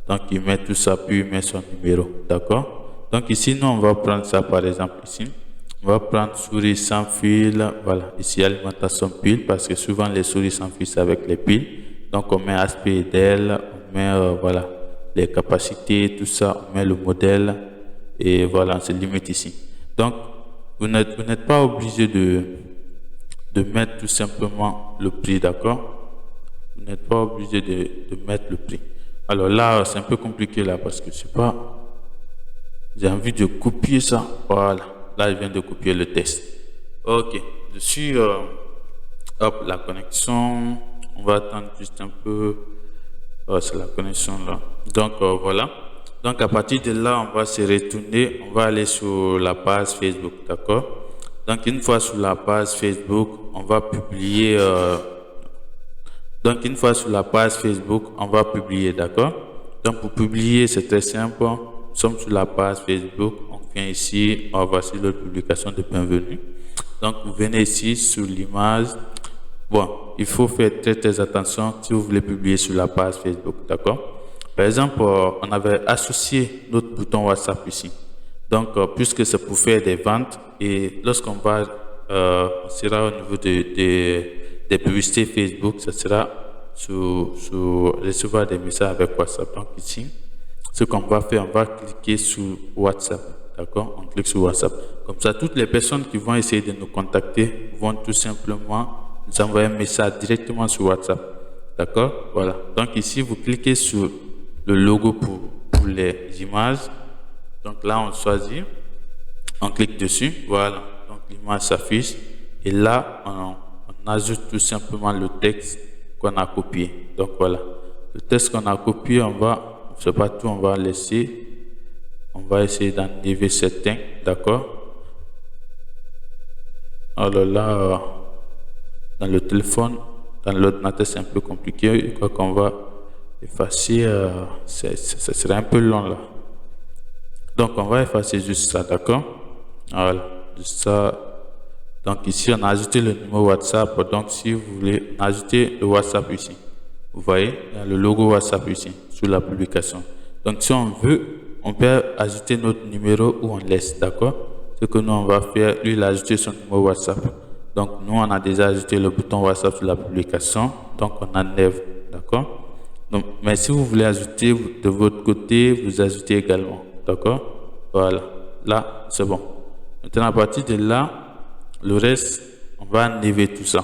Donc, il met tout ça, puis il met son numéro. D'accord? Donc, ici, nous, on va prendre ça, par exemple, ici. On va prendre souris sans fil. Voilà. Ici, alimentation pile, parce que souvent, les souris sans fil, c'est avec les piles. Donc, on met aspect d'elle. On met voilà, les capacités, tout ça, on met le modèle et voilà, on se limite ici. Donc, vous n'êtes pas obligé de mettre tout simplement le prix, d'accord? Vous n'êtes pas obligé de mettre le prix. Alors là, c'est un peu compliqué là parce que c'est pas... J'ai envie de copier ça. Voilà, là, je viens de copier le texte. Ok, je suis... hop, la connexion. On va attendre juste un peu. C'est la connexion là. Donc voilà. Donc à partir de là, on va se retourner. On va aller sur la page Facebook, d'accord? Donc une fois sur la page Facebook, on va publier. Donc une fois sur la page Facebook, on va publier, d'accord? Donc pour publier, c'est très simple. Nous sommes sur la page Facebook. On vient ici. On va voir sur l'autre publication de bienvenue. Donc vous venez ici sur l'image. Bon, il faut faire très attention si vous voulez publier sur la page Facebook, d'accord? Par exemple, on avait associé notre bouton WhatsApp ici. Donc, puisque c'est pour faire des ventes et lorsqu'on va, on sera au niveau des publicités Facebook, ça sera sur recevoir des messages avec WhatsApp. Donc ici, ce qu'on va faire, on va cliquer sur WhatsApp, d'accord? On clique sur WhatsApp. Comme ça, toutes les personnes qui vont essayer de nous contacter vont tout simplement nous envoyer un message directement sur WhatsApp. D'accord? Voilà. Donc ici, vous cliquez sur le logo pour les images. Donc là, on choisit, on clique dessus. Voilà. Donc l'image s'affiche. Et là, on ajoute tout simplement le texte qu'on a copié. Donc voilà. Le texte qu'on a copié, c'est pas tout, on va laisser. On va essayer d'enlever certains. D'accord? Alors là, dans le téléphone, dans l'ordinateur, c'est un peu compliqué. Je crois qu'on va effacer. Ça serait un peu long là. Donc, on va effacer juste ça, d'accord? Voilà, juste ça. Donc, ici, on a ajouté le numéro WhatsApp. Donc, si vous voulez ajouter le WhatsApp ici, vous voyez, il y a le logo WhatsApp ici, sous la publication. Donc, si on veut, on peut ajouter notre numéro ou on laisse, d'accord? Ce que nous, on va faire, lui, il a ajouté son numéro WhatsApp. Donc, nous, on a déjà ajouté le bouton WhatsApp sur la publication. Donc, on enlève, d'accord? Donc, mais si vous voulez ajouter de votre côté, vous ajoutez également, d'accord? Voilà, là, c'est bon. Maintenant, à partir de là, le reste, on va enlever tout ça.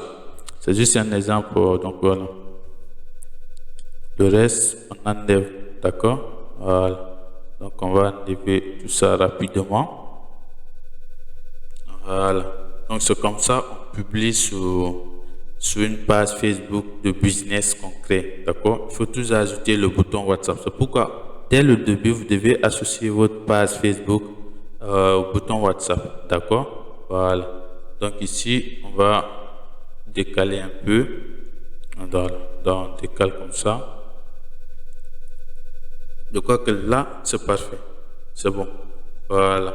C'est juste un exemple, donc voilà. Le reste, on enlève, d'accord? Voilà. Donc, on va enlever tout ça rapidement. Voilà. Donc, c'est comme ça, on publie sur une page Facebook de business concret. D'accord? Il faut toujours ajouter le bouton WhatsApp. C'est pourquoi, dès le début, vous devez associer votre page Facebook au bouton WhatsApp. D'accord? Voilà. Donc, ici, on va décaler un peu. On décale comme ça. Je crois que là, c'est parfait. C'est bon. Voilà.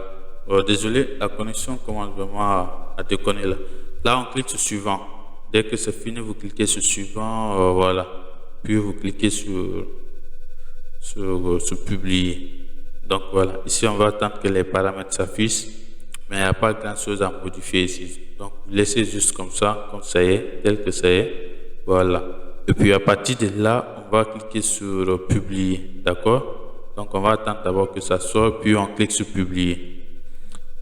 Désolé, la connexion commence vraiment à déconner là. Là, on clique sur suivant. Dès que c'est fini, vous cliquez sur suivant. Voilà. Puis vous cliquez sur publier. Donc voilà. Ici, on va attendre que les paramètres s'affichent. Mais il n'y a pas grand chose à modifier ici. Donc, vous laissez juste comme ça y est, tel que ça y est. Voilà. Et puis, à partir de là, on va cliquer sur publier. D'accord? Donc, on va attendre d'abord que ça sorte, puis on clique sur publier.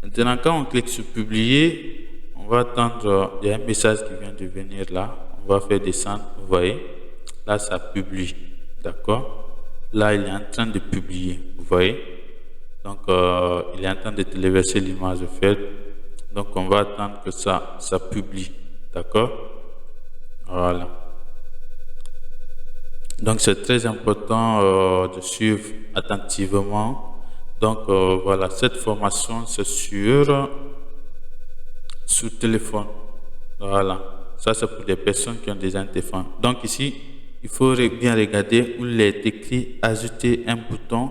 Maintenant, quand on clique sur publier, on va attendre, il y a un message qui vient de venir là. On va faire descendre, vous voyez. Là, ça publie. D'accord? Là, il est en train de publier, vous voyez. Donc, il est en train de téléverser l'image faite. Donc, on va attendre que ça publie. D'accord? Voilà. Donc, c'est très important de suivre attentivement. Donc, voilà, cette formation, c'est sur téléphone. Voilà. Ça, c'est pour des personnes qui ont déjà un téléphone. Donc, ici, il faut bien regarder où il est écrit « Ajouter un bouton ».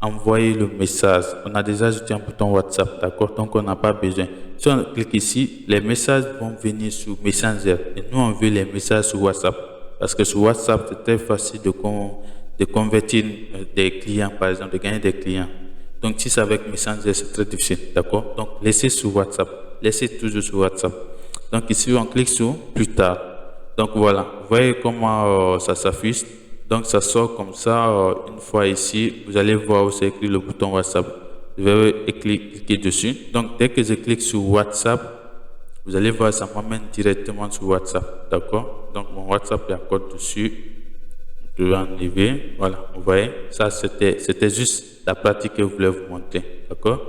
Envoyer le message. On a déjà ajouté un bouton WhatsApp, d'accord? Donc, on n'a pas besoin. Si on clique ici, les messages vont venir sur Messenger. Et nous, on veut les messages sur WhatsApp. Parce que sur WhatsApp, c'est très facile de convertir des clients, par exemple, de gagner des clients. Donc, si c'est avec Messenger, c'est très difficile, d'accord? Donc, laissez sur WhatsApp. Laissez toujours sur WhatsApp. Donc, ici, on clique sur « Plus tard ». Donc, voilà. Vous voyez comment ça s'affiche. Donc, ça sort comme ça. Une fois ici, vous allez voir où c'est écrit le bouton WhatsApp. Vous vais cliquer dessus. Donc, dès que je clique sur WhatsApp, vous allez voir, ça m'amène directement sur WhatsApp. D'accord? Donc, mon WhatsApp est encore dessus. Je vais enlever. Voilà, vous voyez. Ça, c'était juste la pratique que je voulais vous montrer. D'accord?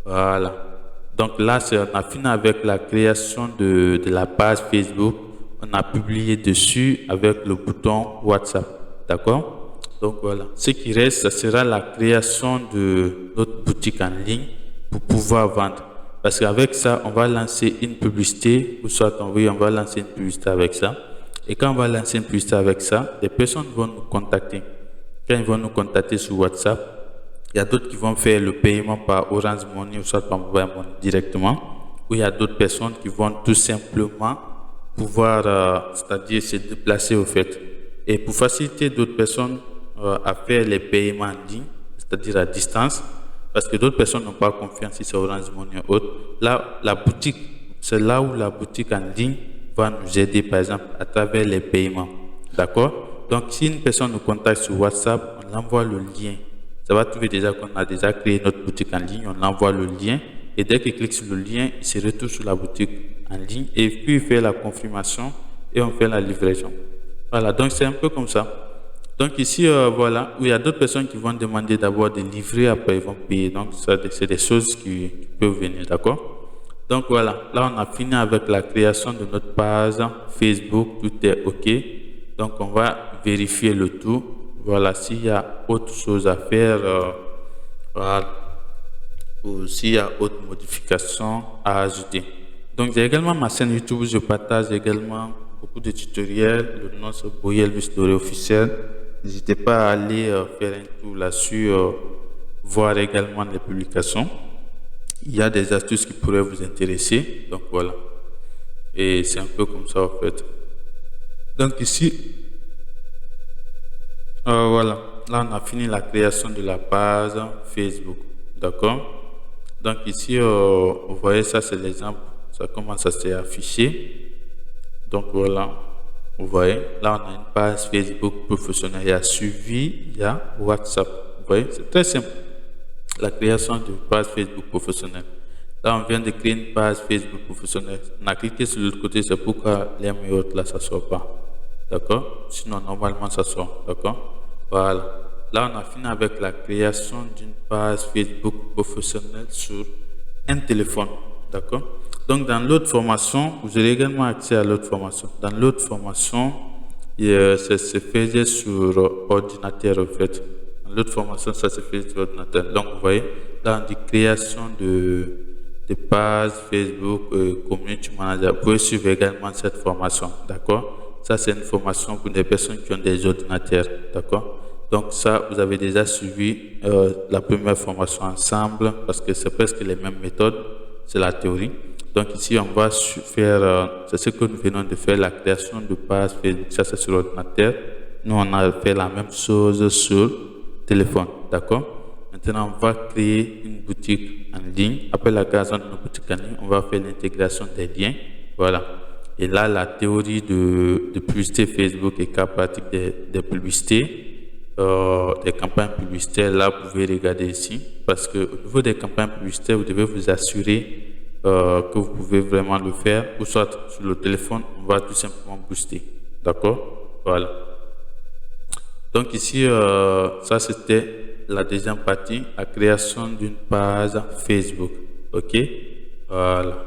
Voilà. Donc, là, on a fini avec la création de la page Facebook. On a publié dessus avec le bouton WhatsApp. D'accord? Donc voilà. Ce qui reste, ce sera la création de notre boutique en ligne pour pouvoir vendre. Parce qu'avec ça, on va lancer une publicité, ou soit on va lancer une publicité avec ça. Et quand on va lancer une publicité avec ça, des personnes vont nous contacter. Quand ils vont nous contacter sur WhatsApp, il y a d'autres qui vont faire le paiement par Orange Money ou soit par Mobile Money directement. Ou il y a d'autres personnes qui vont tout simplement pouvoir, c'est-à-dire se déplacer au fait. Et pour faciliter d'autres personnes à faire les paiements en ligne, c'est-à-dire à distance, parce que d'autres personnes n'ont pas confiance si c'est Orange Money ou autre, là, la boutique, c'est là où la boutique en ligne va nous aider, par exemple, à travers les paiements. D'accord? Donc, si une personne nous contacte sur WhatsApp, on envoie le lien. Ça va trouver déjà qu'on a déjà créé notre boutique en ligne, on envoie le lien, et dès qu'il clique sur le lien, il se retrouve sur la boutique en ligne, et puis il fait la confirmation, et on fait la livraison. Voilà, donc c'est un peu comme ça. Donc ici, voilà, où il y a d'autres personnes qui vont demander d'abord de livrer, après ils vont payer. Donc ça, c'est des choses qui peuvent venir, d'accord? Donc voilà, là on a fini avec la création de notre page Facebook, tout est OK. Donc on va vérifier le tout. Voilà, s'il y a autre chose à faire, voilà, ou s'il y a autre modification à ajouter. Donc j'ai également ma chaîne YouTube où je partage également beaucoup de tutoriels. Le nom c'est Boyi Elvis Doré officiel. N'hésitez pas à aller faire un tour là-dessus, voir également les publications. Il y a des astuces qui pourraient vous intéresser. Donc voilà. Et c'est un peu comme ça en fait. Donc ici, voilà. Là, on a fini la création de la page Facebook. D'accord? Donc ici, vous voyez ça, c'est l'exemple. Ça commence à s'afficher. Donc voilà. Vous voyez, là, on a une page Facebook professionnelle. Il y a suivi, il y a WhatsApp. Vous voyez, c'est très simple. La création de page Facebook professionnelle. Là, on vient de créer une page Facebook professionnelle. On a cliqué sur l'autre côté, c'est pourquoi les et autres, là, ça ne sort pas. D'accord? Sinon, normalement, ça sort. D'accord? Voilà. Là, on a fini avec la création d'une page Facebook professionnelle sur un téléphone. D'accord? Donc, dans l'autre formation, vous aurez également accès à l'autre formation. Dans l'autre formation, ça se faisait sur ordinateur, en fait. Dans l'autre formation, ça se fait sur ordinateur. Donc, vous voyez, là, on dit création de pages Facebook, Community Manager. Vous pouvez suivre également cette formation. D'accord? Ça, c'est une formation pour des personnes qui ont des ordinateurs. D'accord? Donc, ça, vous avez déjà suivi la première formation ensemble parce que c'est presque les mêmes méthodes. C'est la théorie. Donc ici, on va faire, c'est ce que nous venons de faire, la création de page Facebook. Ça, c'est sur l'ordinateur. Nous, on a fait la même chose sur téléphone. D'accord? Maintenant, on va créer une boutique en ligne. Après la création de notre boutique en ligne, on va faire l'intégration des liens. Voilà. Et là, la théorie de publicité Facebook et cas pratique des publicités, des campagnes publicitaires, là, vous pouvez regarder ici. Parce que au niveau des campagnes publicitaires, vous devez vous assurer que vous pouvez vraiment le faire, ou soit sur le téléphone, on va tout simplement booster. D'accord? Voilà. Donc ici, ça c'était la deuxième partie, la création d'une page Facebook. OK? Voilà.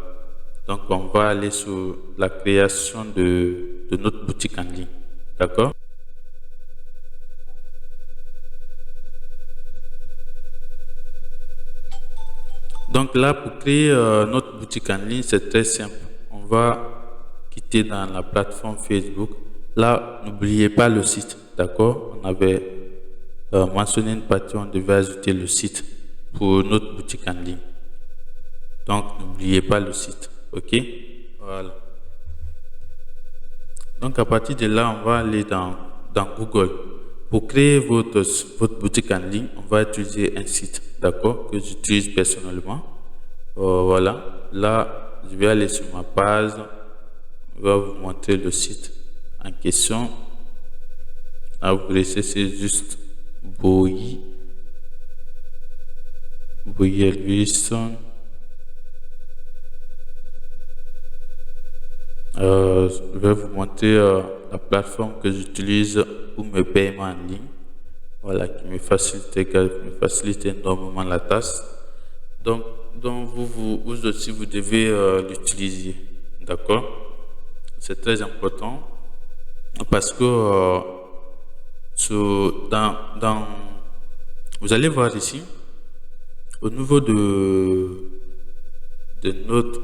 Donc on va aller sur la création de notre boutique en ligne. D'accord? Donc là, pour créer notre boutique en ligne, c'est très simple. On va quitter dans la plateforme Facebook. Là, n'oubliez pas le site, d'accord? On avait mentionné une partie où on devait ajouter le site pour notre boutique en ligne. Donc, n'oubliez pas le site, ok? Voilà. Donc, à partir de là, on va aller dans Google. Pour créer votre boutique en ligne, on va utiliser un site, d'accord, que j'utilise personnellement. Voilà, là, je vais aller sur ma page. Je vais vous montrer le site en question. Là, vous laissez, c'est juste Boyi Elvis. Je vais vous montrer la plateforme que j'utilise pour mes paiements en ligne. Voilà, qui me facilite énormément la tâche. Donc vous aussi, vous devez l'utiliser. D'accord? C'est très important parce que vous allez voir ici, au niveau de notre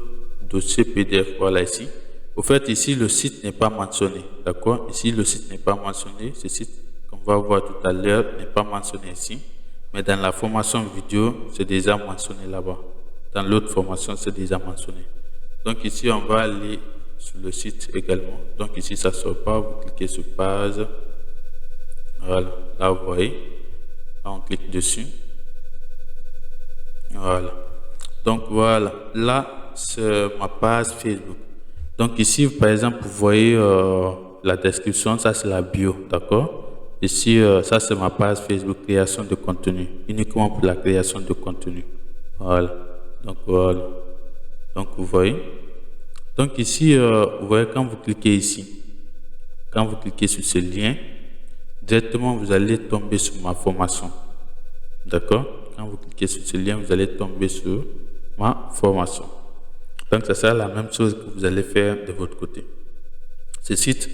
dossier PDF, voilà ici. Au fait, ici, le site n'est pas mentionné. D'accord? Ici, le site n'est pas mentionné. Ce site qu'on va voir tout à l'heure n'est pas mentionné ici. Mais dans la formation vidéo, c'est déjà mentionné là-bas. Dans l'autre formation, c'est déjà mentionné. Donc ici, on va aller sur le site également. Donc ici, ça ne sort pas. Vous cliquez sur page. Voilà. Là, vous voyez. Là, on clique dessus. Voilà. Donc voilà. Là, c'est ma page Facebook. Donc ici, par exemple, vous voyez la description, ça c'est la bio, d'accord? Ici, ça c'est ma page Facebook, création de contenu, uniquement pour la création de contenu. Voilà. Donc voilà. Donc vous voyez. Donc ici, vous voyez quand vous cliquez ici, Quand vous cliquez sur ce lien, directement vous allez tomber sur ma formation. D'accord? Quand vous cliquez sur ce lien, vous allez tomber sur ma formation. Donc, ça sera la même chose que vous allez faire de votre côté. Ce site,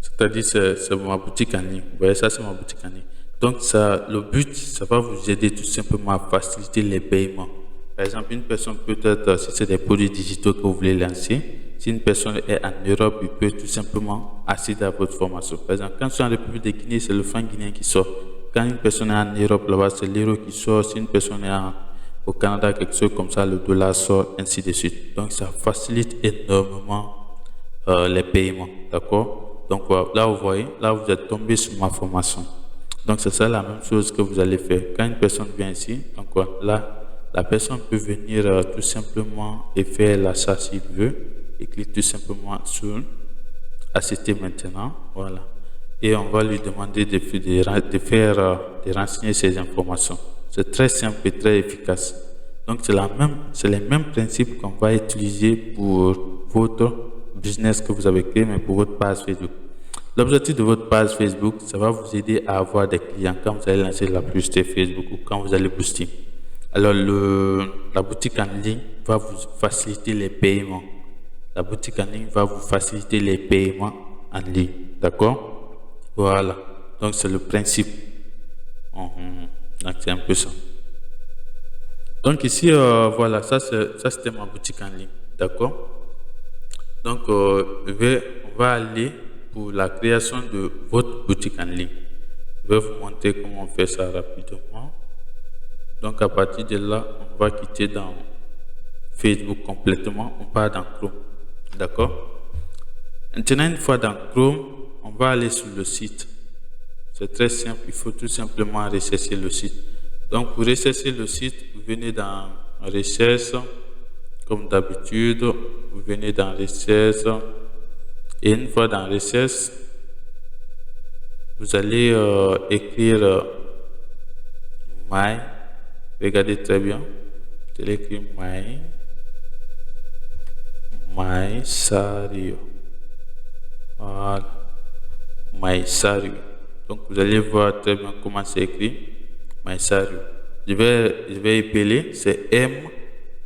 c'est-à-dire c'est ma boutique en ligne. Vous voyez, ça c'est ma boutique en ligne. Donc, le but, ça va vous aider tout simplement à faciliter les paiements. Par exemple, une personne peut-être, si c'est des produits digitaux que vous voulez lancer, si une personne est en Europe, il peut tout simplement accéder à votre formation. Par exemple, quand je suis en République de Guinée, c'est le franc guinéen qui sort. Quand une personne est en Europe, là-bas, c'est l'euro qui sort. Si une personne est au Canada, quelque chose comme ça, le dollar sort, ainsi de suite. Donc, ça facilite énormément les paiements. D'accord? Donc, là, vous voyez, là, vous êtes tombé sur ma formation. Donc, c'est ça la même chose que vous allez faire. Quand une personne vient ici, donc là, la personne peut venir tout simplement et faire l'achat s'il veut. Et clique tout simplement sur acheter maintenant. Voilà. Et on va lui demander de renseigner ces informations. C'est très simple et très efficace. Donc, c'est les mêmes principes qu'on va utiliser pour votre business que vous avez créé, mais pour votre page Facebook. L'objectif de votre page Facebook, ça va vous aider à avoir des clients quand vous allez lancer la publicité Facebook ou quand vous allez booster. Alors, la boutique en ligne va vous faciliter les paiements. La boutique en ligne va vous faciliter les paiements en ligne. D'accord? Voilà. Donc, c'est le principe. Donc, c'est un peu ça. Donc, ici, voilà, ça c'était ma boutique en ligne. D'accord? Donc, on va aller pour la création de votre boutique en ligne. Je vais vous montrer comment on fait ça rapidement. Donc, à partir de là, on va quitter dans Facebook complètement. On part dans Chrome. D'accord? Maintenant, une fois dans Chrome, on va aller sur le site. C'est très simple. Il faut tout simplement rechercher le site. Donc, pour rechercher le site, vous venez dans Recherche. Comme d'habitude, vous venez dans Recherche. Et une fois dans Recherche, vous allez écrire My. Regardez très bien. Vous allez écrire MySario. Voilà. MySario. Donc, vous allez voir très bien comment c'est écrit. MySario. Je vais épeler. C'est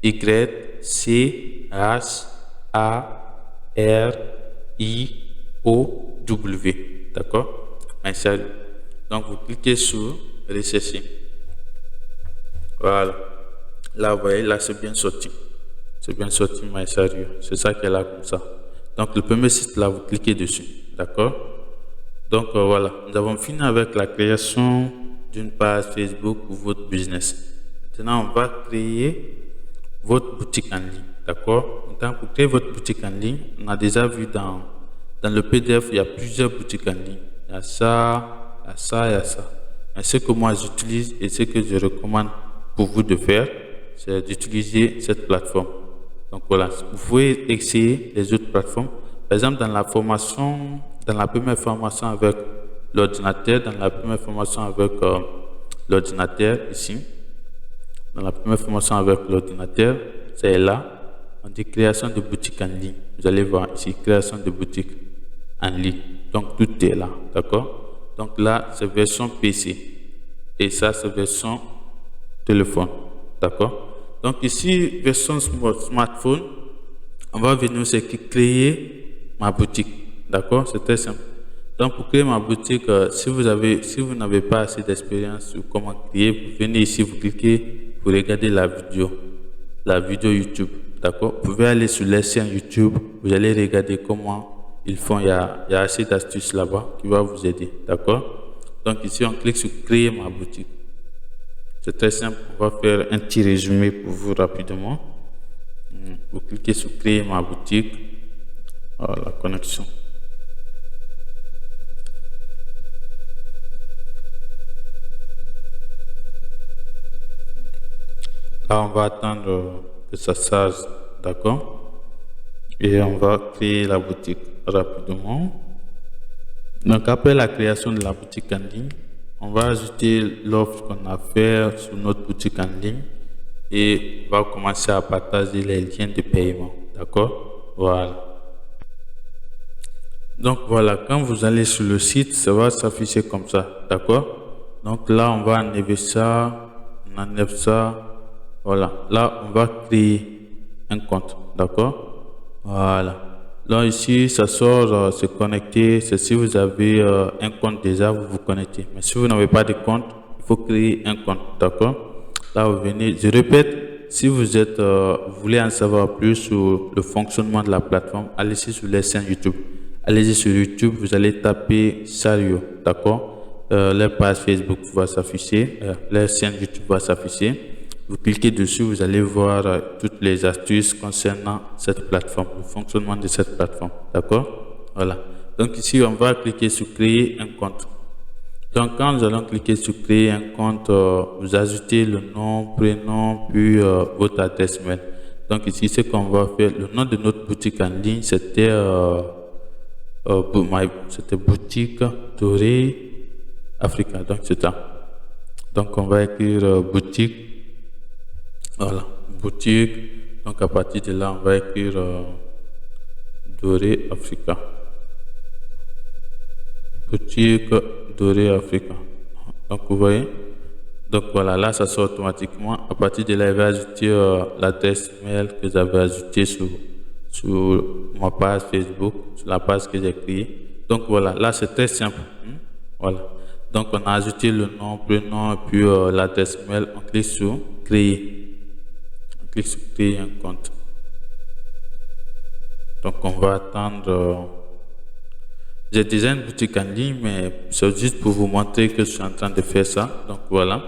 MYCHARIOW. D'accord? MySario. Donc, vous cliquez sur Rechercher. Voilà. Là, vous voyez, là, c'est bien sorti. C'est bien sorti, MySario. C'est ça qui est là comme ça. Donc, le premier site, là, vous cliquez dessus. D'accord? Donc, voilà. Nous avons fini avec la création d'une page Facebook pour votre business. Maintenant, on va créer votre boutique en ligne. D'accord? Maintenant, pour créer votre boutique en ligne, on a déjà vu dans le PDF, il y a plusieurs boutiques en ligne. Il y a ça, il y a ça, il y a ça. Mais ce que moi, j'utilise et ce que je recommande pour vous de faire, c'est d'utiliser cette plateforme. Donc voilà, vous pouvez essayer les autres plateformes. Par exemple, dans la première formation avec l'ordinateur, ici, dans la première formation avec l'ordinateur, c'est là, on dit création de boutique en ligne. Vous allez voir ici, création de boutique en ligne. Donc tout est là, d'accord? Donc là, c'est version PC et ça, c'est version téléphone, d'accord? Donc ici, version smartphone, on va venir sur créer ma boutique, d'accord? C'est très simple. Donc pour créer ma boutique, si vous n'avez pas assez d'expérience sur comment créer, vous venez ici, vous cliquez pour regarder la vidéo YouTube, d'accord? Vous pouvez aller sur les chaînes YouTube, vous allez regarder comment ils font. Il y a assez d'astuces là-bas qui vont vous aider, d'accord? Donc ici, on clique sur créer ma boutique. C'est très simple, on va faire un petit résumé pour vous rapidement. Vous cliquez sur créer ma boutique. Voilà, la connexion. Là, on va attendre que ça charge, d'accord? Et on va créer la boutique rapidement. Donc, après la création de la boutique en ligne, on va ajouter l'offre qu'on a fait sur notre boutique en ligne et on va commencer à partager les liens de paiement. D'accord? Voilà. Donc voilà, quand vous allez sur le site, ça va s'afficher comme ça, d'accord? Donc là, on va enlever ça, on enlève ça, voilà. Là, on va créer un compte, d'accord? Voilà. Là, ici, ça sort se connecter. C'est si vous avez un compte déjà, vous vous connectez. Mais si vous n'avez pas de compte, il faut créer un compte, d'accord? Là, vous venez, je répète, si vous êtes, vous voulez en savoir plus sur le fonctionnement de la plateforme, allez-y sur les chaînes YouTube. Allez-y sur YouTube, vous allez taper Sario, d'accord? Leur page Facebook va s'afficher, leur chaîne YouTube va s'afficher. Vous cliquez dessus, vous allez voir toutes les astuces concernant cette plateforme, le fonctionnement de cette plateforme, d'accord? Voilà. Donc ici, on va cliquer sur créer un compte. Donc quand nous allons cliquer sur créer un compte, vous ajoutez le nom, prénom, puis votre adresse mail. Donc ici, ce qu'on va faire, le nom de notre boutique en ligne, c'était boutique Doré Africa. Donc c'est ça. Donc on va écrire boutique. Voilà, boutique. Donc à partir de là, on va écrire Doré Africa. Boutique Doré Africa. Donc vous voyez. Donc voilà, là ça sort automatiquement. À partir de là, il va ajouter l'adresse mail que j'avais ajoutée sur ma page Facebook, sur la page que j'ai créée. Donc voilà, là c'est très simple. Voilà. Donc on a ajouté le nom, prénom et puis l'adresse mail. On clique sur créer. On clique sur créer un compte. Donc on va attendre. J'ai déjà une boutique en ligne, mais c'est juste pour vous montrer que je suis en train de faire ça. Donc voilà.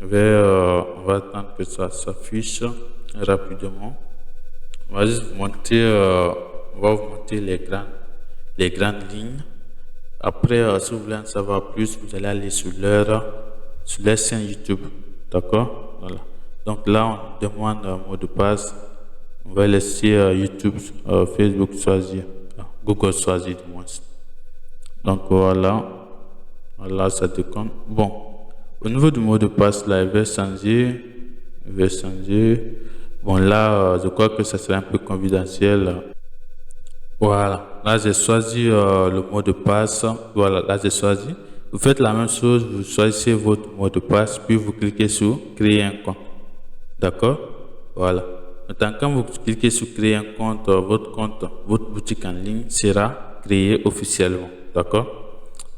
On va attendre que ça s'affiche rapidement. On va juste vous montrer, on va vous montrer les grandes lignes. Après, si vous voulez en savoir plus, vous allez aller sur leur chaîne YouTube. D'accord? Voilà. Donc là, on demande un mot de passe. On va laisser YouTube, Facebook choisir, Google choisir du moins. Donc voilà. Voilà, ça déconne. Bon. Au niveau du mot de passe, là, il va changer. Bon, là, je crois que ça serait un peu confidentiel. Voilà, là, j'ai choisi le mot de passe. Voilà, là, j'ai choisi. Vous faites la même chose, vous choisissez votre mot de passe, puis vous cliquez sur créer un compte. D'accord? Voilà. Maintenant, quand vous cliquez sur créer un compte, votre boutique en ligne sera créée officiellement. D'accord?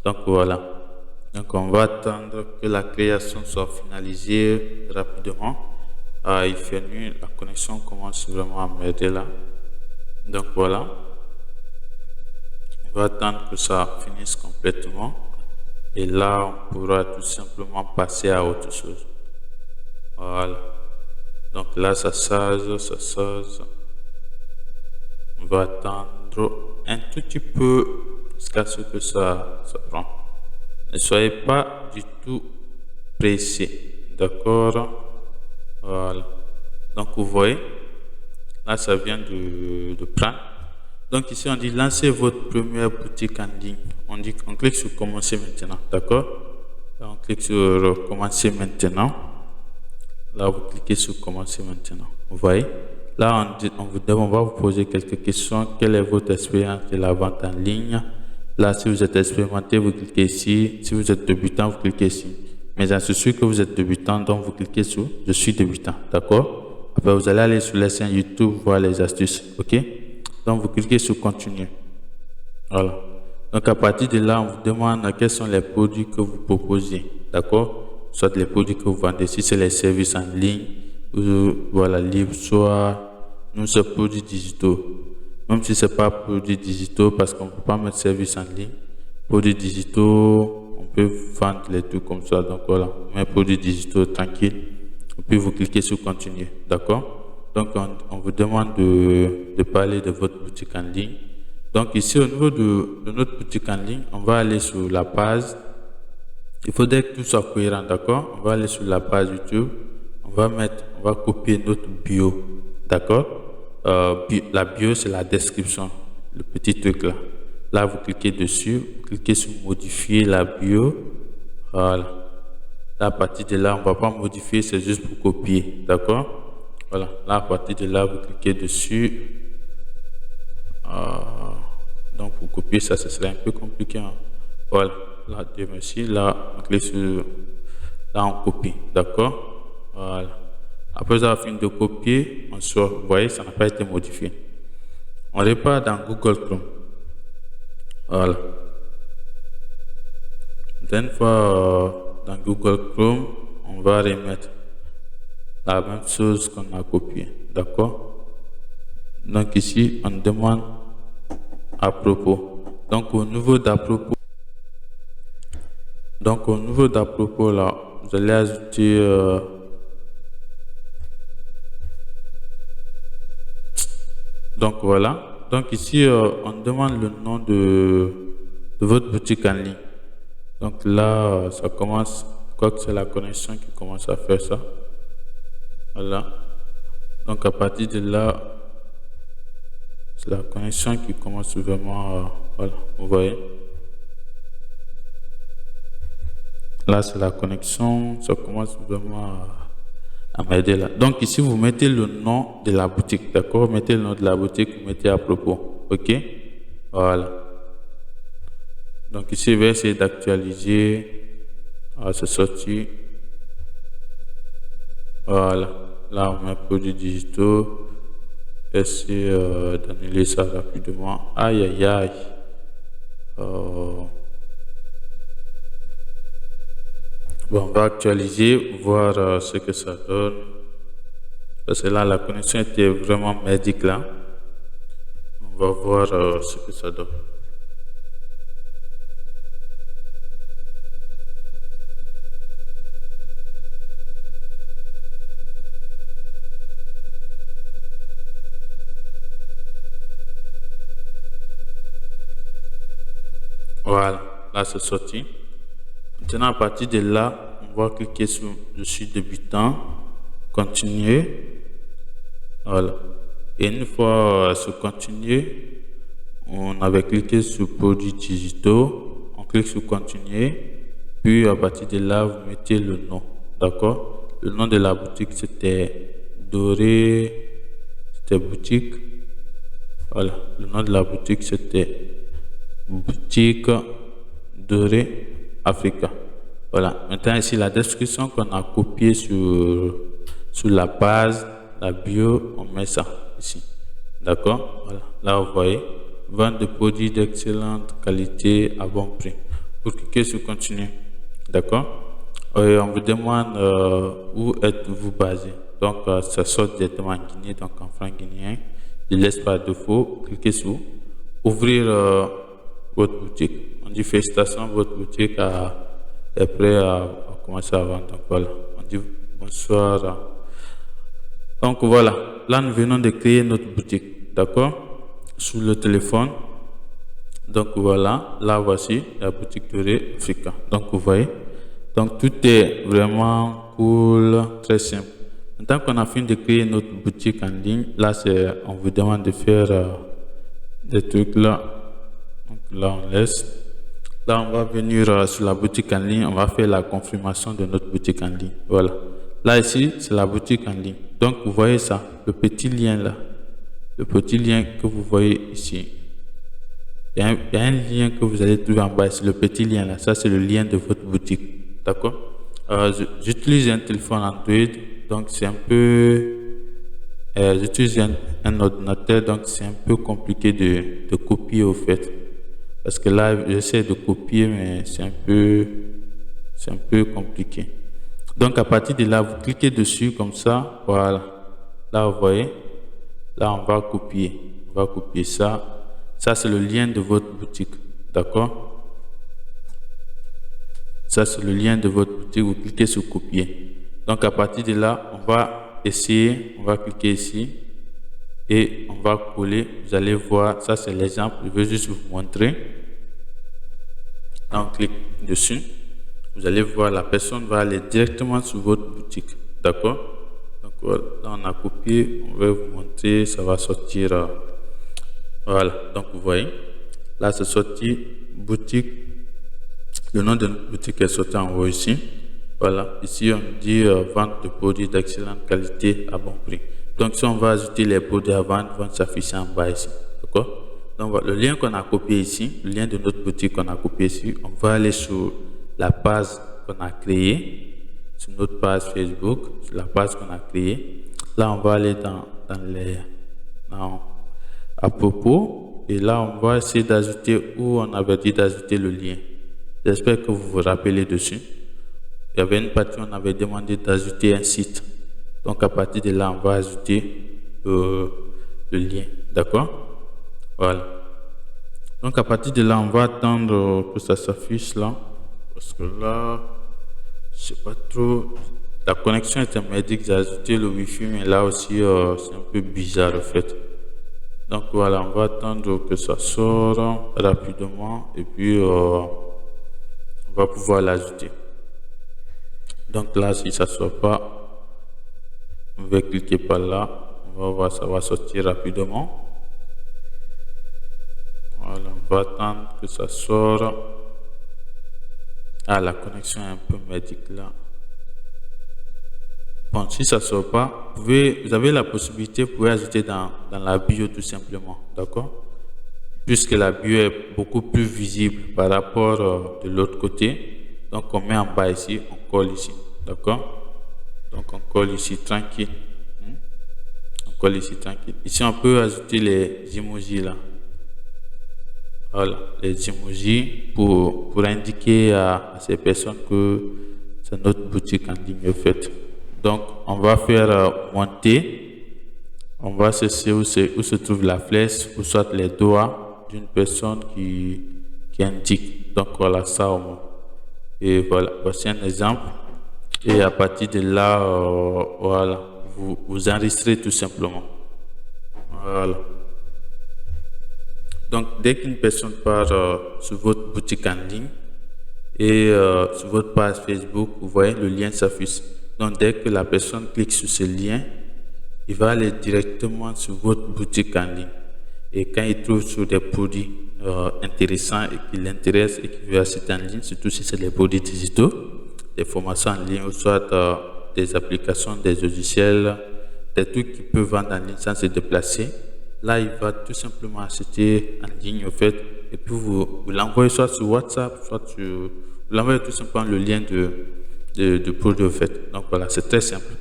Donc, voilà. Donc, on va attendre que la création soit finalisée rapidement. Il fait nuit, la connexion commence vraiment à m'aider là. Donc voilà. On va attendre que ça finisse complètement. Et là, on pourra tout simplement passer à autre chose. Voilà. Donc là, ça charge. On va attendre un tout petit peu jusqu'à ce que ça prend. Ne soyez pas du tout pressé. D'accord? Voilà. Donc vous voyez, là ça vient de prendre. Donc ici on dit lancez votre première boutique en ligne. On clique sur commencer maintenant. D'accord? Là on clique sur commencer maintenant. Là vous cliquez sur commencer maintenant. Vous voyez? Là on va vous poser quelques questions. Quelle est votre expérience de la vente en ligne? Là si vous êtes expérimenté, vous cliquez ici. Si vous êtes débutant, vous cliquez ici. Mais j'en suis sûr que vous êtes débutant, donc vous cliquez sur je suis débutant, d'accord? Après vous allez aller sur la chaîne YouTube, voir les astuces, ok? Donc vous cliquez sur continuer. Voilà. Donc à partir de là, on vous demande quels sont les produits que vous proposez, d'accord? Soit les produits que vous vendez, si c'est les services en ligne, voilà, livres, soit nous c'est produits digitaux. Même si c'est pas produits digitaux, parce qu'on ne peut pas mettre services en ligne, produits digitaux. On peut vendre les tout comme ça. Donc voilà, mes produits digitaux tranquille. Et puis vous cliquez sur continuer. D'accord? Donc on vous demande de parler de votre boutique en ligne. Donc ici au niveau de notre boutique en ligne, on va aller sur la page. Il faudrait que tout soit cohérent. D'accord? On va aller sur la page YouTube. On va copier notre bio. D'accord? La bio, c'est la description. Le petit truc là. Là, vous cliquez dessus, vous cliquez sur modifier la bio. Voilà. Là, à partir de là, on ne va pas modifier, c'est juste pour copier. D'accord? Voilà. Là, à partir de là, vous cliquez dessus. Donc, vous copier ça, ce serait un peu compliqué, hein. Voilà, là, Dieu merci, là, on clique sur, là, on copie, d'accord? Voilà. Après avoir fini de copier, on sort, vous voyez, ça n'a pas été modifié. On repart dans Google Chrome. Voilà. Une fois dans Google Chrome, on va remettre la même chose qu'on a copié, d'accord? Donc ici, on demande à propos. Donc au niveau d'à propos, là, vous allez ajouter donc voilà. Donc ici, on demande le nom de votre boutique en ligne. Donc là, ça commence, quoi que c'est la connexion qui commence à faire ça. Voilà. Donc à partir de là, c'est la connexion qui commence vraiment, voilà, vous voyez. Là, c'est la connexion, ça commence vraiment à m'aider là. Donc ici, vous mettez le nom de la boutique, d'accord? Vous mettez le nom de la boutique, vous mettez à propos, ok? Voilà. Donc ici, je vais essayer d'actualiser. Ah, c'est sorti. Voilà. Là, on met produits digitaux. Essayer d'annuler ça rapidement. Aïe, aïe, aïe. Bon, on va actualiser, voir ce que ça donne. Parce que là, la connexion était vraiment merdique là. On va voir ce que ça donne. Voilà, là c'est sorti. Maintenant, à partir de là, on va cliquer sur je suis débutant, continuer. Voilà. Et une fois sur continuer, on avait cliqué sur produits digitaux, on clique sur continuer. Puis à partir de là, vous mettez le nom. D'accord? Le nom de la boutique c'était Doré, c'était boutique. Voilà, le nom de la boutique c'était Boutique Doré Africa. Voilà, maintenant ici la description qu'on a copiée sur la base, la bio, on met ça ici. D'accord? Voilà, là vous voyez, vente de produits d'excellente qualité à bon prix. Pour cliquer sur continuer, d'accord? On vous demande où êtes-vous basé. Donc ça sort directement en Guinée, donc en franc guinéen. Je laisse par défaut, cliquez sur ouvrir votre boutique. On dit félicitations, votre boutique est prêt à commencer à vendre. Donc voilà, on dit bonsoir. Donc voilà, là nous venons de créer notre boutique, d'accord, sur le téléphone. Donc voilà, là voici la boutique Doré Africa. Donc vous voyez, donc tout est vraiment cool, très simple. Maintenant qu'on a fini de créer notre boutique en ligne, là on vous demande de faire des trucs là. Donc là on laisse. Là on va venir sur la boutique en ligne, on va faire la confirmation de notre boutique en ligne. Voilà. Là ici c'est la boutique en ligne. Donc vous voyez ça, le petit lien là, le petit lien que vous voyez ici. Il y a un lien que vous allez trouver en bas, c'est le petit lien là. Ça c'est le lien de votre boutique, d'accord? J'utilise un téléphone Android, donc c'est un peu. J'utilise un ordinateur, donc c'est un peu compliqué de copier au fait. Parce que là, j'essaie de copier, mais c'est un peu compliqué. Donc à partir de là, vous cliquez dessus comme ça, voilà. Là vous voyez, là on va copier. On va copier ça. Ça c'est le lien de votre boutique, d'accord? Ça c'est le lien de votre boutique, vous cliquez sur copier. Donc à partir de là, on va essayer, on va cliquer ici et on va coller. Vous allez voir, ça c'est l'exemple, je veux juste vous montrer. Là on clique dessus. Vous allez voir, la personne va aller directement sur votre boutique, d'accord? Donc voilà, là on a copié, on va vous montrer, ça va sortir. Voilà, donc vous voyez, là c'est sorti boutique, le nom de notre boutique est sorti en haut ici. Voilà, ici on dit vente de produits d'excellente qualité à bon prix. Donc si on va ajouter les produits à vendre, vont s'afficher en bas ici, d'accord? Donc, voilà, le lien qu'on a copié ici, le lien de notre boutique qu'on a copié ici, on va aller sur la page qu'on a créée, sur notre page Facebook, sur la page qu'on a créée. Là, on va aller à propos, et là, on va essayer d'ajouter où on avait dit d'ajouter le lien. J'espère que vous vous rappelez dessus. Il y avait une partie où on avait demandé d'ajouter un site. Donc, à partir de là, on va ajouter le lien. D'accord? Voilà. Donc, à partir de là, on va attendre que ça s'affiche là. Parce que là, je sais pas trop. La connexion intermédiaire, j'ai ajouté le Wi-Fi, mais là aussi, c'est un peu bizarre en fait. Donc, voilà, on va attendre que ça sorte rapidement et puis on va pouvoir l'ajouter. Donc, là, si ça ne sort pas, on va cliquer par là. On va voir, ça va sortir rapidement. Voilà, on va attendre que ça sorte. Ah, la connexion est un peu merdique là. Bon, si ça ne sort pas, vous avez la possibilité, vous pouvez ajouter dans la bio tout simplement. D'accord? Puisque la bio est beaucoup plus visible par rapport de l'autre côté. Donc, on met en bas ici, on colle ici. D'accord? Donc, on colle ici tranquille. On colle ici tranquille. Ici, on peut ajouter les emojis là. Voilà, les emojis pour indiquer à ces personnes que c'est notre boutique en ligne en fait. Donc, on va faire monter. On va chercher où se trouve la flèche ou soit les doigts d'une personne qui indique. Donc, voilà ça au moins. Et voilà, voici un exemple. Et à partir de là, voilà, vous enregistrez tout simplement. Voilà. Donc, dès qu'une personne part sur votre boutique en ligne et sur votre page Facebook, vous voyez le lien s'affiche. Donc, dès que la personne clique sur ce lien, il va aller directement sur votre boutique en ligne. Et quand il trouve sur des produits intéressants et qui l'intéressent et qui veut acheter en ligne, surtout si c'est des produits digitaux, des formations en ligne ou soit des applications, des logiciels, des trucs qu'il peut vendre en ligne sans se déplacer. Là, il va tout simplement acheter en ligne, en fait, et puis vous l'envoyez soit sur WhatsApp, soit vous l'envoyez tout simplement le lien de produit, en fait. Donc voilà, c'est très simple.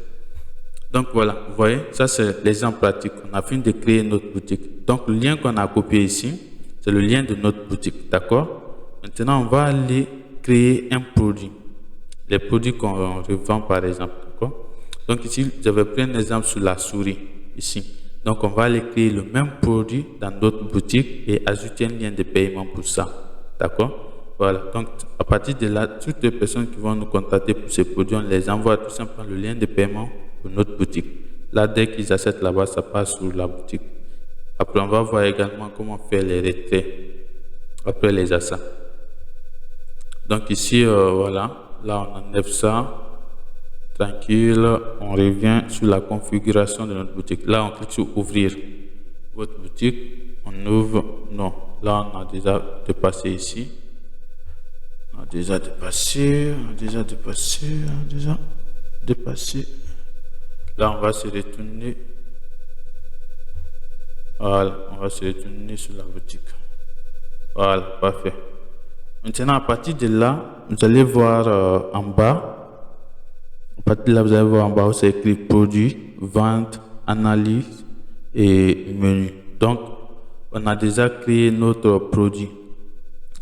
Donc voilà, vous voyez, ça c'est l'exemple pratique. On a fini de créer notre boutique. Donc le lien qu'on a copié ici, c'est le lien de notre boutique, d'accord? Maintenant, on va aller créer un produit. Les produits qu'on revend, par exemple, d'accord? Donc ici, j'avais pris un exemple sur la souris, ici. Donc, on va aller créer le même produit dans notre boutique et ajouter un lien de paiement pour ça. D'accord? Voilà. Donc, à partir de là, toutes les personnes qui vont nous contacter pour ces produits, on les envoie tout simplement le lien de paiement pour notre boutique. Là, dès qu'ils achètent là-bas, ça passe sur la boutique. Après, on va voir également comment faire les retraits après les achats. Donc, ici, voilà. Là, on enlève ça. Tranquille, on revient sur la configuration de notre boutique. Là, on clique sur ouvrir votre boutique. On ouvre. Non, là, on a déjà dépassé ici. On a déjà dépassé. Là, on va se retourner. Voilà, on va se retourner sur la boutique. Voilà, parfait. Maintenant, à partir de là, vous allez voir en bas. À partir de là, vous allez voir en bas où c'est écrit produit, vente, analyse et menu. Donc, on a déjà créé notre produit.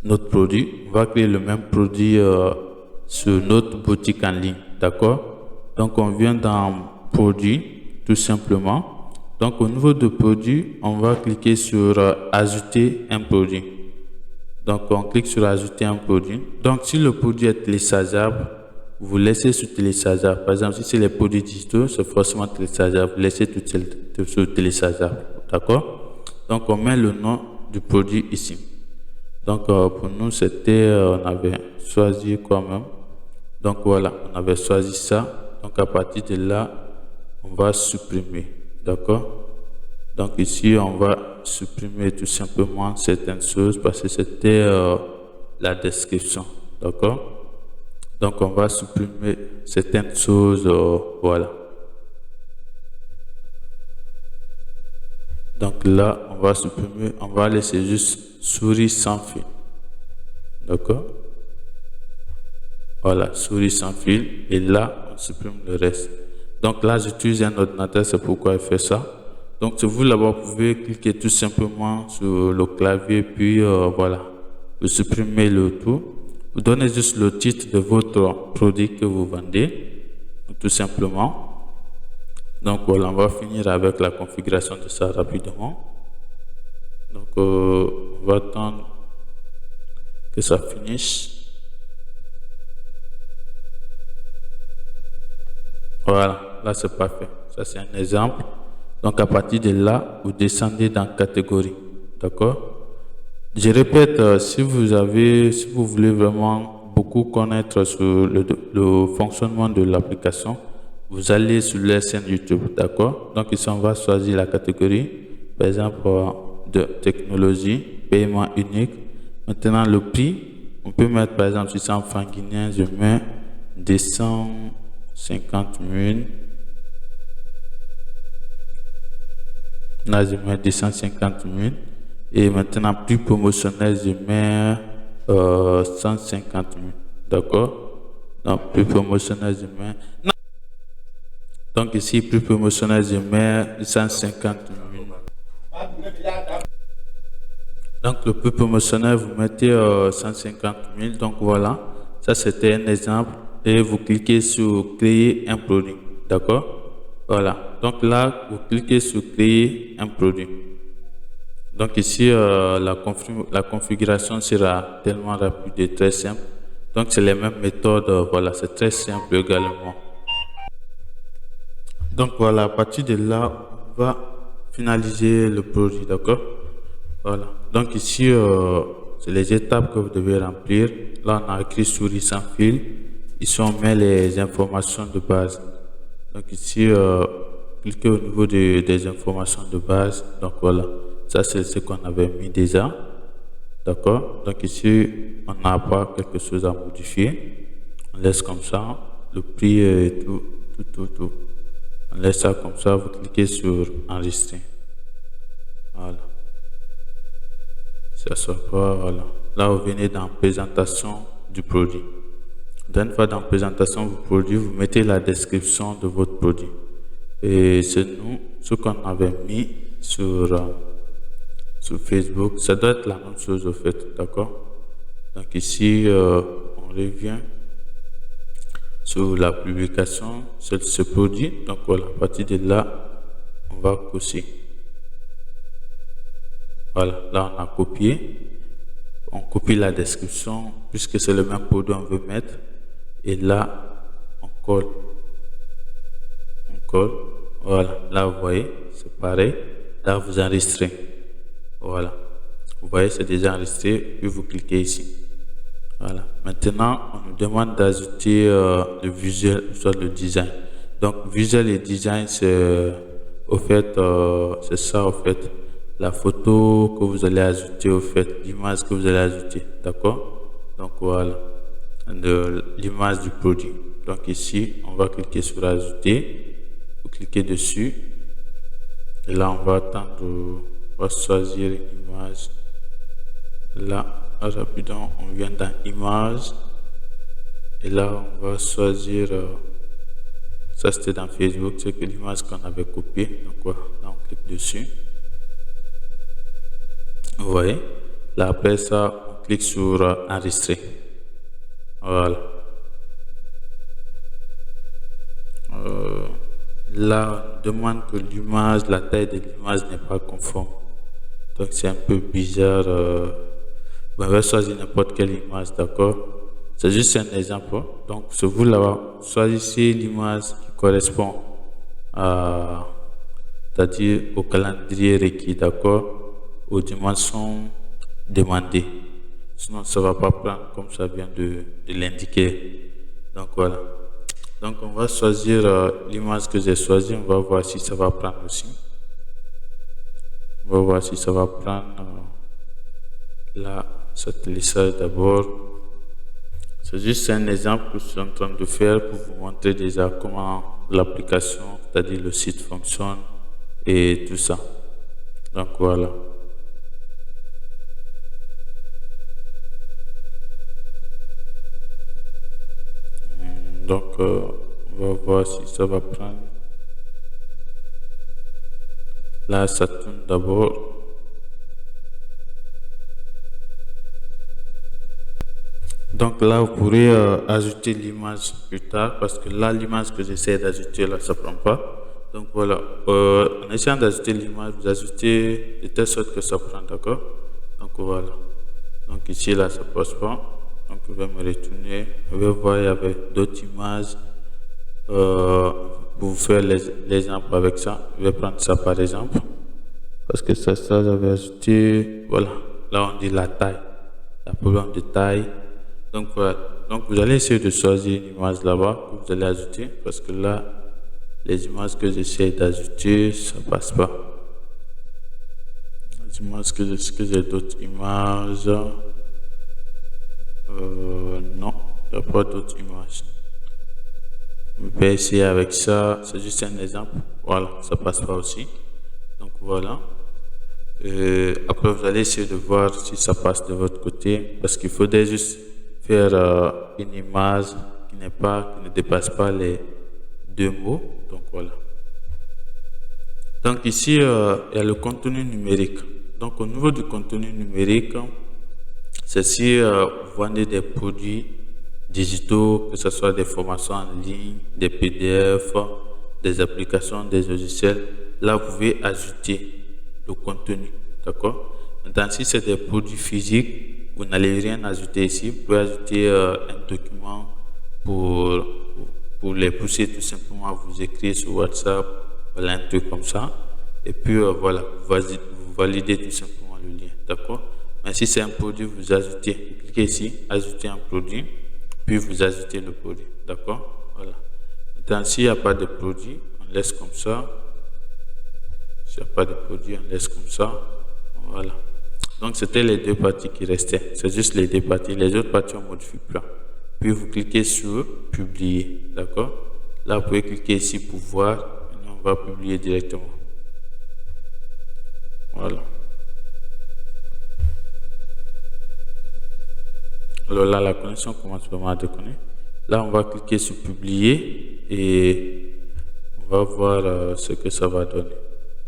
On va créer le même produit sur notre boutique en ligne. D'accord? Donc, on vient dans produit, tout simplement. Donc, au niveau de produit, on va cliquer sur ajouter un produit. Donc, on clique sur ajouter un produit. Donc, si le produit est téléchargeable, vous laissez sur téléchargeable. Par exemple, si c'est les produits digitaux, c'est forcément téléchargeable. Vous laissez tout sur téléchargeable. D'accord? Donc, on met le nom du produit ici. Donc, pour nous, c'était, on avait choisi quoi même. Donc, voilà, on avait choisi ça. Donc, à partir de là, on va supprimer. D'accord? Donc, ici, on va supprimer tout simplement certaines choses parce que c'était la description. D'accord? Donc, on va supprimer certaines choses, voilà. Donc là, on va supprimer, on va laisser juste souris sans fil. D'accord? Voilà, souris sans fil. Et là, on supprime le reste. Donc là, j'utilise un ordinateur, c'est pourquoi il fait ça. Donc, vous là-bas, vous pouvez cliquer tout simplement sur le clavier, puis voilà, vous supprimez le tout. Vous donnez juste le titre de votre produit que vous vendez, tout simplement. Donc voilà, on va finir avec la configuration de ça rapidement. Donc, on va attendre que ça finisse. Voilà, là c'est parfait. Ça c'est un exemple. Donc à partir de là, vous descendez dans catégorie. D'accord? Je répète, si vous voulez vraiment beaucoup connaître sur le fonctionnement de l'application, vous allez sur la chaîne YouTube. D'accord? Donc ici on va choisir la catégorie. Par exemple, de technologie, paiement unique. Maintenant le prix, on peut mettre par exemple si c'est en francs guinéens, je mets 250 000. Là, je mets 250 000. Et maintenant, prix promotionnel, je mets 150 000. D'accord? Donc, prix promotionnel, je mets. Non. Donc, ici, prix promotionnel, je mets 150 000. Donc, le prix promotionnel, vous mettez 150 000. Donc, voilà. Ça, c'était un exemple. Et vous cliquez sur créer un produit. D'accord? Voilà. Donc là, vous cliquez sur créer un produit. Donc ici, la configuration sera tellement rapide et très simple. Donc c'est les mêmes méthodes. Voilà, c'est très simple également. Donc voilà, à partir de là, on va finaliser le produit. D'accord? Voilà. Donc ici, c'est les étapes que vous devez remplir. Là, on a écrit souris sans fil. Ici, on met les informations de base. Donc ici, cliquez au niveau des informations de base. Donc voilà, ça c'est ce qu'on avait mis déjà. D'accord? Donc ici, on n'a pas quelque chose à modifier. On laisse comme ça. Le prix et tout. On laisse ça comme ça. Vous cliquez sur enregistrer. Voilà. Ça sort pas. Voilà. Là, vous venez dans présentation du produit. Une fois dans la présentation du produit, vous mettez la description de votre produit. Et c'est nous, ce qu'on avait mis sur Facebook. Ça doit être la même chose au fait, d'accord? Donc ici, on revient sur la publication de ce produit. Donc voilà, à partir de là, on va cocher. Voilà, là on a copié. On copie la description puisque c'est le même produit qu'on veut mettre. Et là, on colle. On colle. Voilà. Là, vous voyez, c'est pareil. Là, vous enregistrez. Voilà. Vous voyez, c'est déjà enregistré. Puis vous cliquez ici. Voilà. Maintenant, on nous demande d'ajouter le visuel, soit le design. Donc, visuel et design, c'est au fait, c'est ça, au fait, la photo que vous allez ajouter, au fait, l'image que vous allez ajouter. D'accord? Donc, voilà. De l'image du produit. Donc ici, on va cliquer sur ajouter. Vous cliquez dessus. Et là, on va attendre. On va choisir une image. Là, rapidement, on vient dans image. Et là, on va choisir. Ça, c'était dans Facebook. C'est que l'image qu'on avait copiée. Donc voilà, là, on clique dessus. Vous voyez. Là, après ça, on clique sur enregistrer. Voilà. Là, on demande que l'image, la taille de l'image n'est pas conforme. Donc, c'est un peu bizarre. On va choisir n'importe quelle image, d'accord? C'est juste un exemple. Donc, c'est vous là-bas. Choisissez l'image qui correspond à, c'est-à-dire au calendrier requis, d'accord? Aux dimensions demandées. Sinon, ça ne va pas prendre comme ça vient de l'indiquer. Donc, voilà. Donc, on va choisir l'image que j'ai choisie. On va voir si ça va prendre aussi. On va voir si ça va prendre. Là, ça télécharge d'abord. C'est juste un exemple que je suis en train de faire pour vous montrer déjà comment l'application, c'est-à-dire le site fonctionne et tout ça. Donc voilà. Donc on va voir si ça va prendre. Là, ça tourne d'abord. Donc là, vous pourrez ajouter l'image plus tard parce que là, l'image que j'essaie d'ajouter, là, ça ne prend pas. Donc voilà, en essayant d'ajouter l'image, vous ajoutez de telle sorte que ça prend, d'accord? Donc voilà. Donc ici, là, ça ne passe pas. Donc je vais me retourner. Je vais voir, il y avait d'autres images. Pour vous faire l'exemple avec ça, je vais prendre ça par exemple. Parce que ça j'avais ajouté. Voilà, là on dit la taille. La problème de taille. Donc voilà. Donc vous allez essayer de choisir une image là-bas que vous allez ajouter. Parce que là, les images que j'essaie d'ajouter, ça passe pas. Les images que j'ai d'autres images. Non, il n'y a pas d'autres images. On peut essayer avec ça, c'est juste un exemple. Voilà, ça passe pas aussi. Donc voilà. Après, vous allez essayer de voir si ça passe de votre côté. Parce qu'il faudrait juste faire une image qui ne dépasse pas les 2 mots. Donc voilà. Donc ici, il y a le contenu numérique. Donc au niveau du contenu numérique, c'est si vous vendez des produits digitaux, que ce soit des formations en ligne, des PDF, des applications, des logiciels. Là, vous pouvez ajouter le contenu, d'accord? Maintenant, si c'est des produits physiques, vous n'allez rien ajouter ici. Vous pouvez ajouter un document pour les pousser tout simplement. Vous écrire sur WhatsApp, voilà, un truc comme ça. Et puis, voilà, vous validez tout simplement le lien, d'accord? Mais si c'est un produit, vous ajoutez, vous cliquez ici, ajouter un produit, puis vous ajoutez le produit, d'accord? Voilà. Maintenant, s'il n'y a pas de produit, on laisse comme ça. S'il n'y a pas de produit, on laisse comme ça. Voilà. Donc, c'était les 2 parties qui restaient. C'est juste les 2 parties. Les autres parties, on ne modifie pas. Puis, vous cliquez sur publier, d'accord? Là, vous pouvez cliquer ici pour voir. Maintenant, on va publier directement. Voilà. Alors là, la connexion commence vraiment à déconner. Là, on va cliquer sur publier et on va voir ce que ça va donner.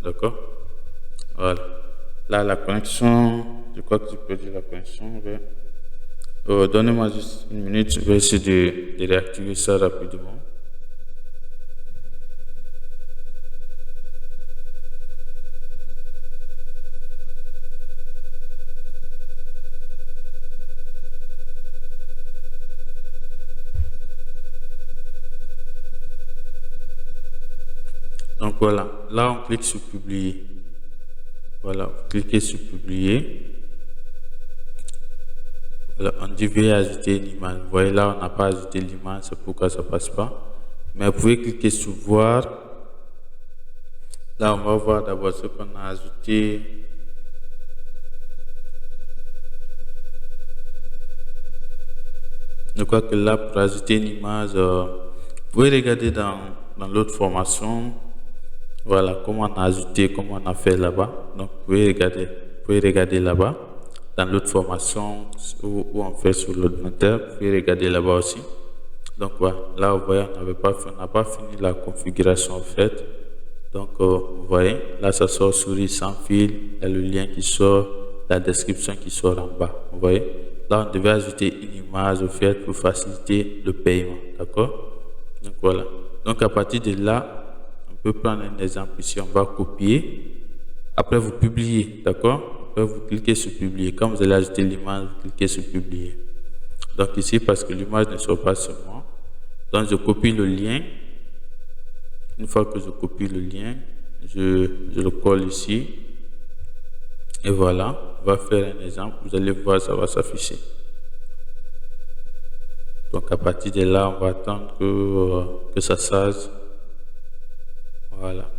D'accord? Voilà. Là, la connexion, je crois que j'ai perdu la connexion. Donnez-moi juste une minute, je vais essayer de réactiver ça rapidement. Donc voilà, là on clique sur publier. Voilà, vous cliquez sur publier. Voilà, on dit veuillez ajouter une image. Vous voyez là, on n'a pas ajouté l'image, c'est pourquoi ça passe pas. Mais vous pouvez cliquer sur voir. Là, on va voir d'abord ce qu'on a ajouté. Je crois que là, pour ajouter une image, vous pouvez regarder dans l'autre formation. Voilà, comment on a ajouté, comment on a fait là-bas. Donc, vous pouvez regarder là-bas. Dans l'autre formation où on fait sur l'ordinateur, vous pouvez regarder là-bas aussi. Donc, voilà, là, vous voyez, on n'a pas fini la configuration en fait. Donc, vous voyez, là, ça sort souris sans fil. Il y a le lien qui sort, la description qui sort en bas. Vous voyez, là, on devait ajouter une image au fait pour faciliter le paiement. D'accord? Donc, voilà. Donc, à partir de là, on peut prendre un exemple ici, on va copier. Après, vous publiez, d'accord? Après, vous cliquez sur publier. Quand vous allez ajouter l'image, vous cliquez sur publier. Donc ici, parce que l'image ne sort pas sur moi, donc je copie le lien. Une fois que je copie le lien, je le colle ici. Et voilà, on va faire un exemple. Vous allez voir, ça va s'afficher. Donc à partir de là, on va attendre que ça charge. Voilà.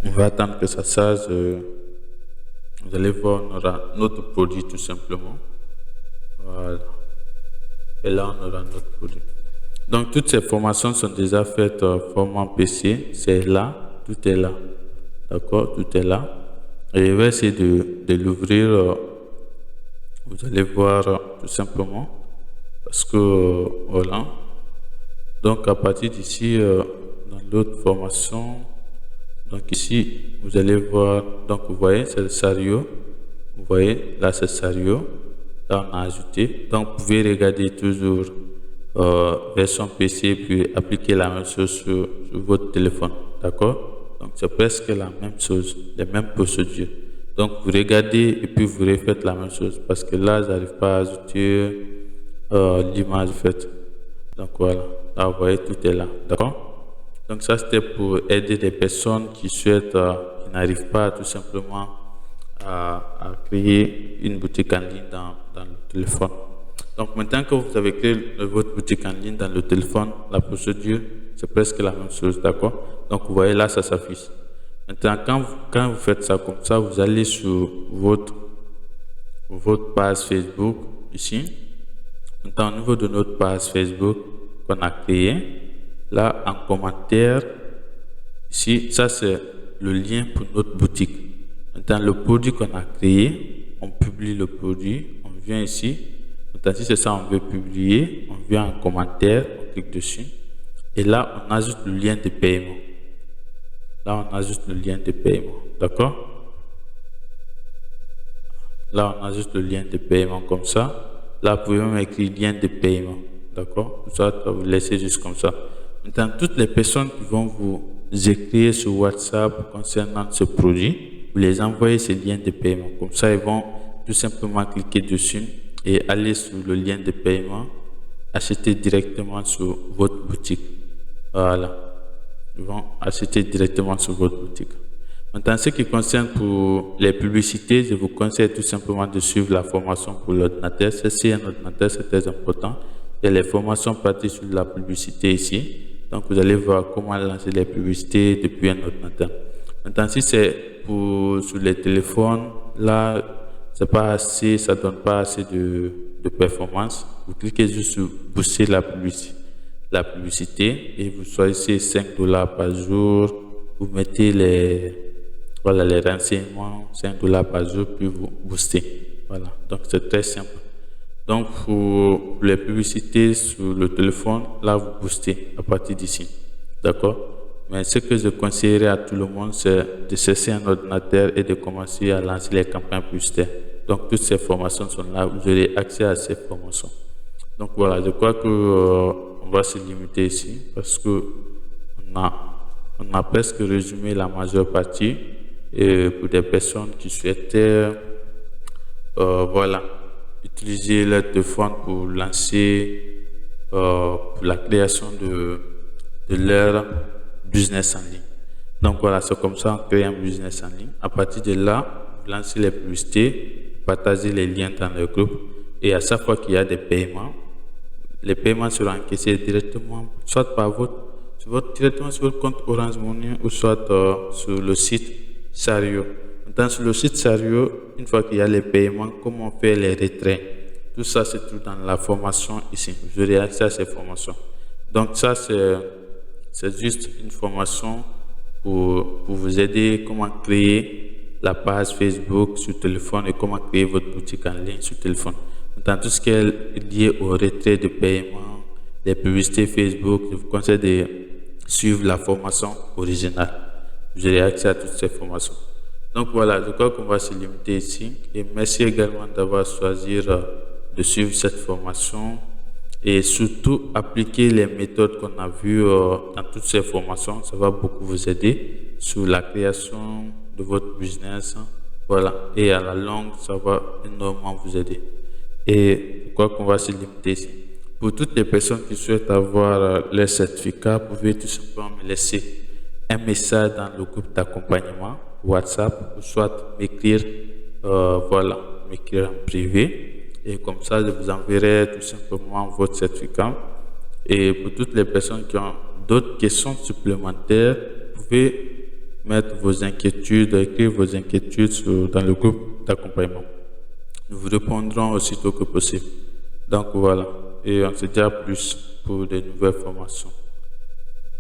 On va attendre que ça charge. Vous allez voir, on aura notre produit tout simplement. Voilà. Et là, on aura notre produit. Donc, toutes ces formations sont déjà faites format PC. C'est là, tout est là. D'accord, tout est là. Et je vais essayer de l'ouvrir. Vous allez voir tout simplement. Parce que, voilà. Donc, à partir d'ici, dans l'autre formation, donc ici, vous allez voir, donc vous voyez, c'est le Sario. Vous voyez, là, c'est Sario. Là, on a ajouté. Donc, vous pouvez regarder toujours version PC, puis appliquer la même chose sur votre téléphone. D'accord? Donc, c'est presque la même chose, les mêmes procédures. Donc, vous regardez et puis vous refaites la même chose. Parce que là, j'arrive pas à ajouter l'image faite. Donc, voilà. Là, vous voyez, tout est là. D'accord? Donc, ça, c'était pour aider les personnes qui souhaitent, qui n'arrivent pas tout simplement à créer une boutique en ligne dans le téléphone. Donc, maintenant que vous avez créé votre boutique en ligne dans le téléphone, la procédure, c'est presque la même chose, d'accord? Donc, vous voyez là, ça s'affiche. Maintenant, quand vous faites ça comme ça, vous allez sur votre page Facebook, ici. Maintenant, au niveau de notre page Facebook qu'on a créée, là, en commentaire, ici, ça, c'est le lien pour notre boutique. Maintenant, le produit qu'on a créé, on publie le produit, on vient ici. Maintenant, si c'est ça, on veut publier, on vient en commentaire, on clique dessus. Et là, on ajoute le lien de paiement. Là, on ajoute le lien de paiement. D'accord? Là, on ajoute le lien de paiement comme ça. Là, vous pouvez même écrire lien de paiement. D'accord? Ça, vous laissez juste comme ça. Maintenant, toutes les personnes qui vont vous écrire sur WhatsApp concernant ce produit, vous les envoyez ce lien de paiement. Comme ça, ils vont tout simplement cliquer dessus et aller sur le lien de paiement, acheter directement sur votre boutique. Voilà. Ils vont acheter directement sur votre boutique. Maintenant, ce qui concerne pour les publicités, je vous conseille tout simplement de suivre la formation pour l'ordinateur. Ceci, un ordinateur, c'est très important. Il y a les formations parties sur la publicité ici. Donc, vous allez voir comment lancer les publicités depuis un ordinateur. Maintenant, si c'est sur les téléphones, là, c'est pas assez, ça donne pas assez de performance. Vous cliquez juste sur booster la publicité et vous choisissez 5 $ par jour. Vous mettez les renseignements, 5 $ par jour, puis vous boostez. Voilà. Donc, c'est très simple. Donc, pour les publicités sur le téléphone, là, vous boostez à partir d'ici. D'accord? Mais ce que je conseillerais à tout le monde, c'est de cesser un ordinateur et de commencer à lancer les campagnes publicitaires. Donc, toutes ces formations sont là. Vous aurez accès à ces formations. Donc, voilà, je crois que on va se limiter ici parce que on a presque résumé la majeure partie. Et pour des personnes qui souhaitaient, utiliser leur téléphone pour lancer, pour la création de leur business en ligne. Donc voilà, c'est comme ça on crée un business en ligne. À partir de là, vous lancez les publicités, partagez les liens dans le groupe et à chaque fois qu'il y a des paiements, les paiements seront encaissés directement, soit directement sur votre compte Orange Money ou soit sur le site Sario. Maintenant, sur le site Sario, une fois qu'il y a les paiements, comment faire les retraits, tout ça c'est tout dans la formation ici. Vous aurez accès à ces formations. Donc ça c'est juste une formation pour vous aider comment créer la page Facebook sur téléphone et comment créer votre boutique en ligne sur téléphone. Dans tout ce qui est lié au retrait de paiement, les publicités Facebook, je vous conseille de suivre la formation originale. Vous aurez accès à toutes ces formations. Donc voilà, je crois qu'on va se limiter ici. Et merci également d'avoir choisi de suivre cette formation. Et surtout, appliquer les méthodes qu'on a vues dans toutes ces formations. Ça va beaucoup vous aider sur la création de votre business. Voilà. Et à la longue, ça va énormément vous aider. Et je crois qu'on va se limiter ici. Pour toutes les personnes qui souhaitent avoir les certificats, vous pouvez tout simplement me laisser un message dans le groupe d'accompagnement WhatsApp ou soit m'écrire m'écrire en privé. Et comme ça, je vous enverrai tout simplement votre certificat. Et pour toutes les personnes qui ont d'autres questions supplémentaires, vous pouvez mettre vos inquiétudes, écrire vos inquiétudes dans le groupe d'accompagnement. Nous vous répondrons aussitôt que possible. Donc voilà. et on se dit à plus pour de nouvelles formations.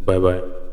Bye bye.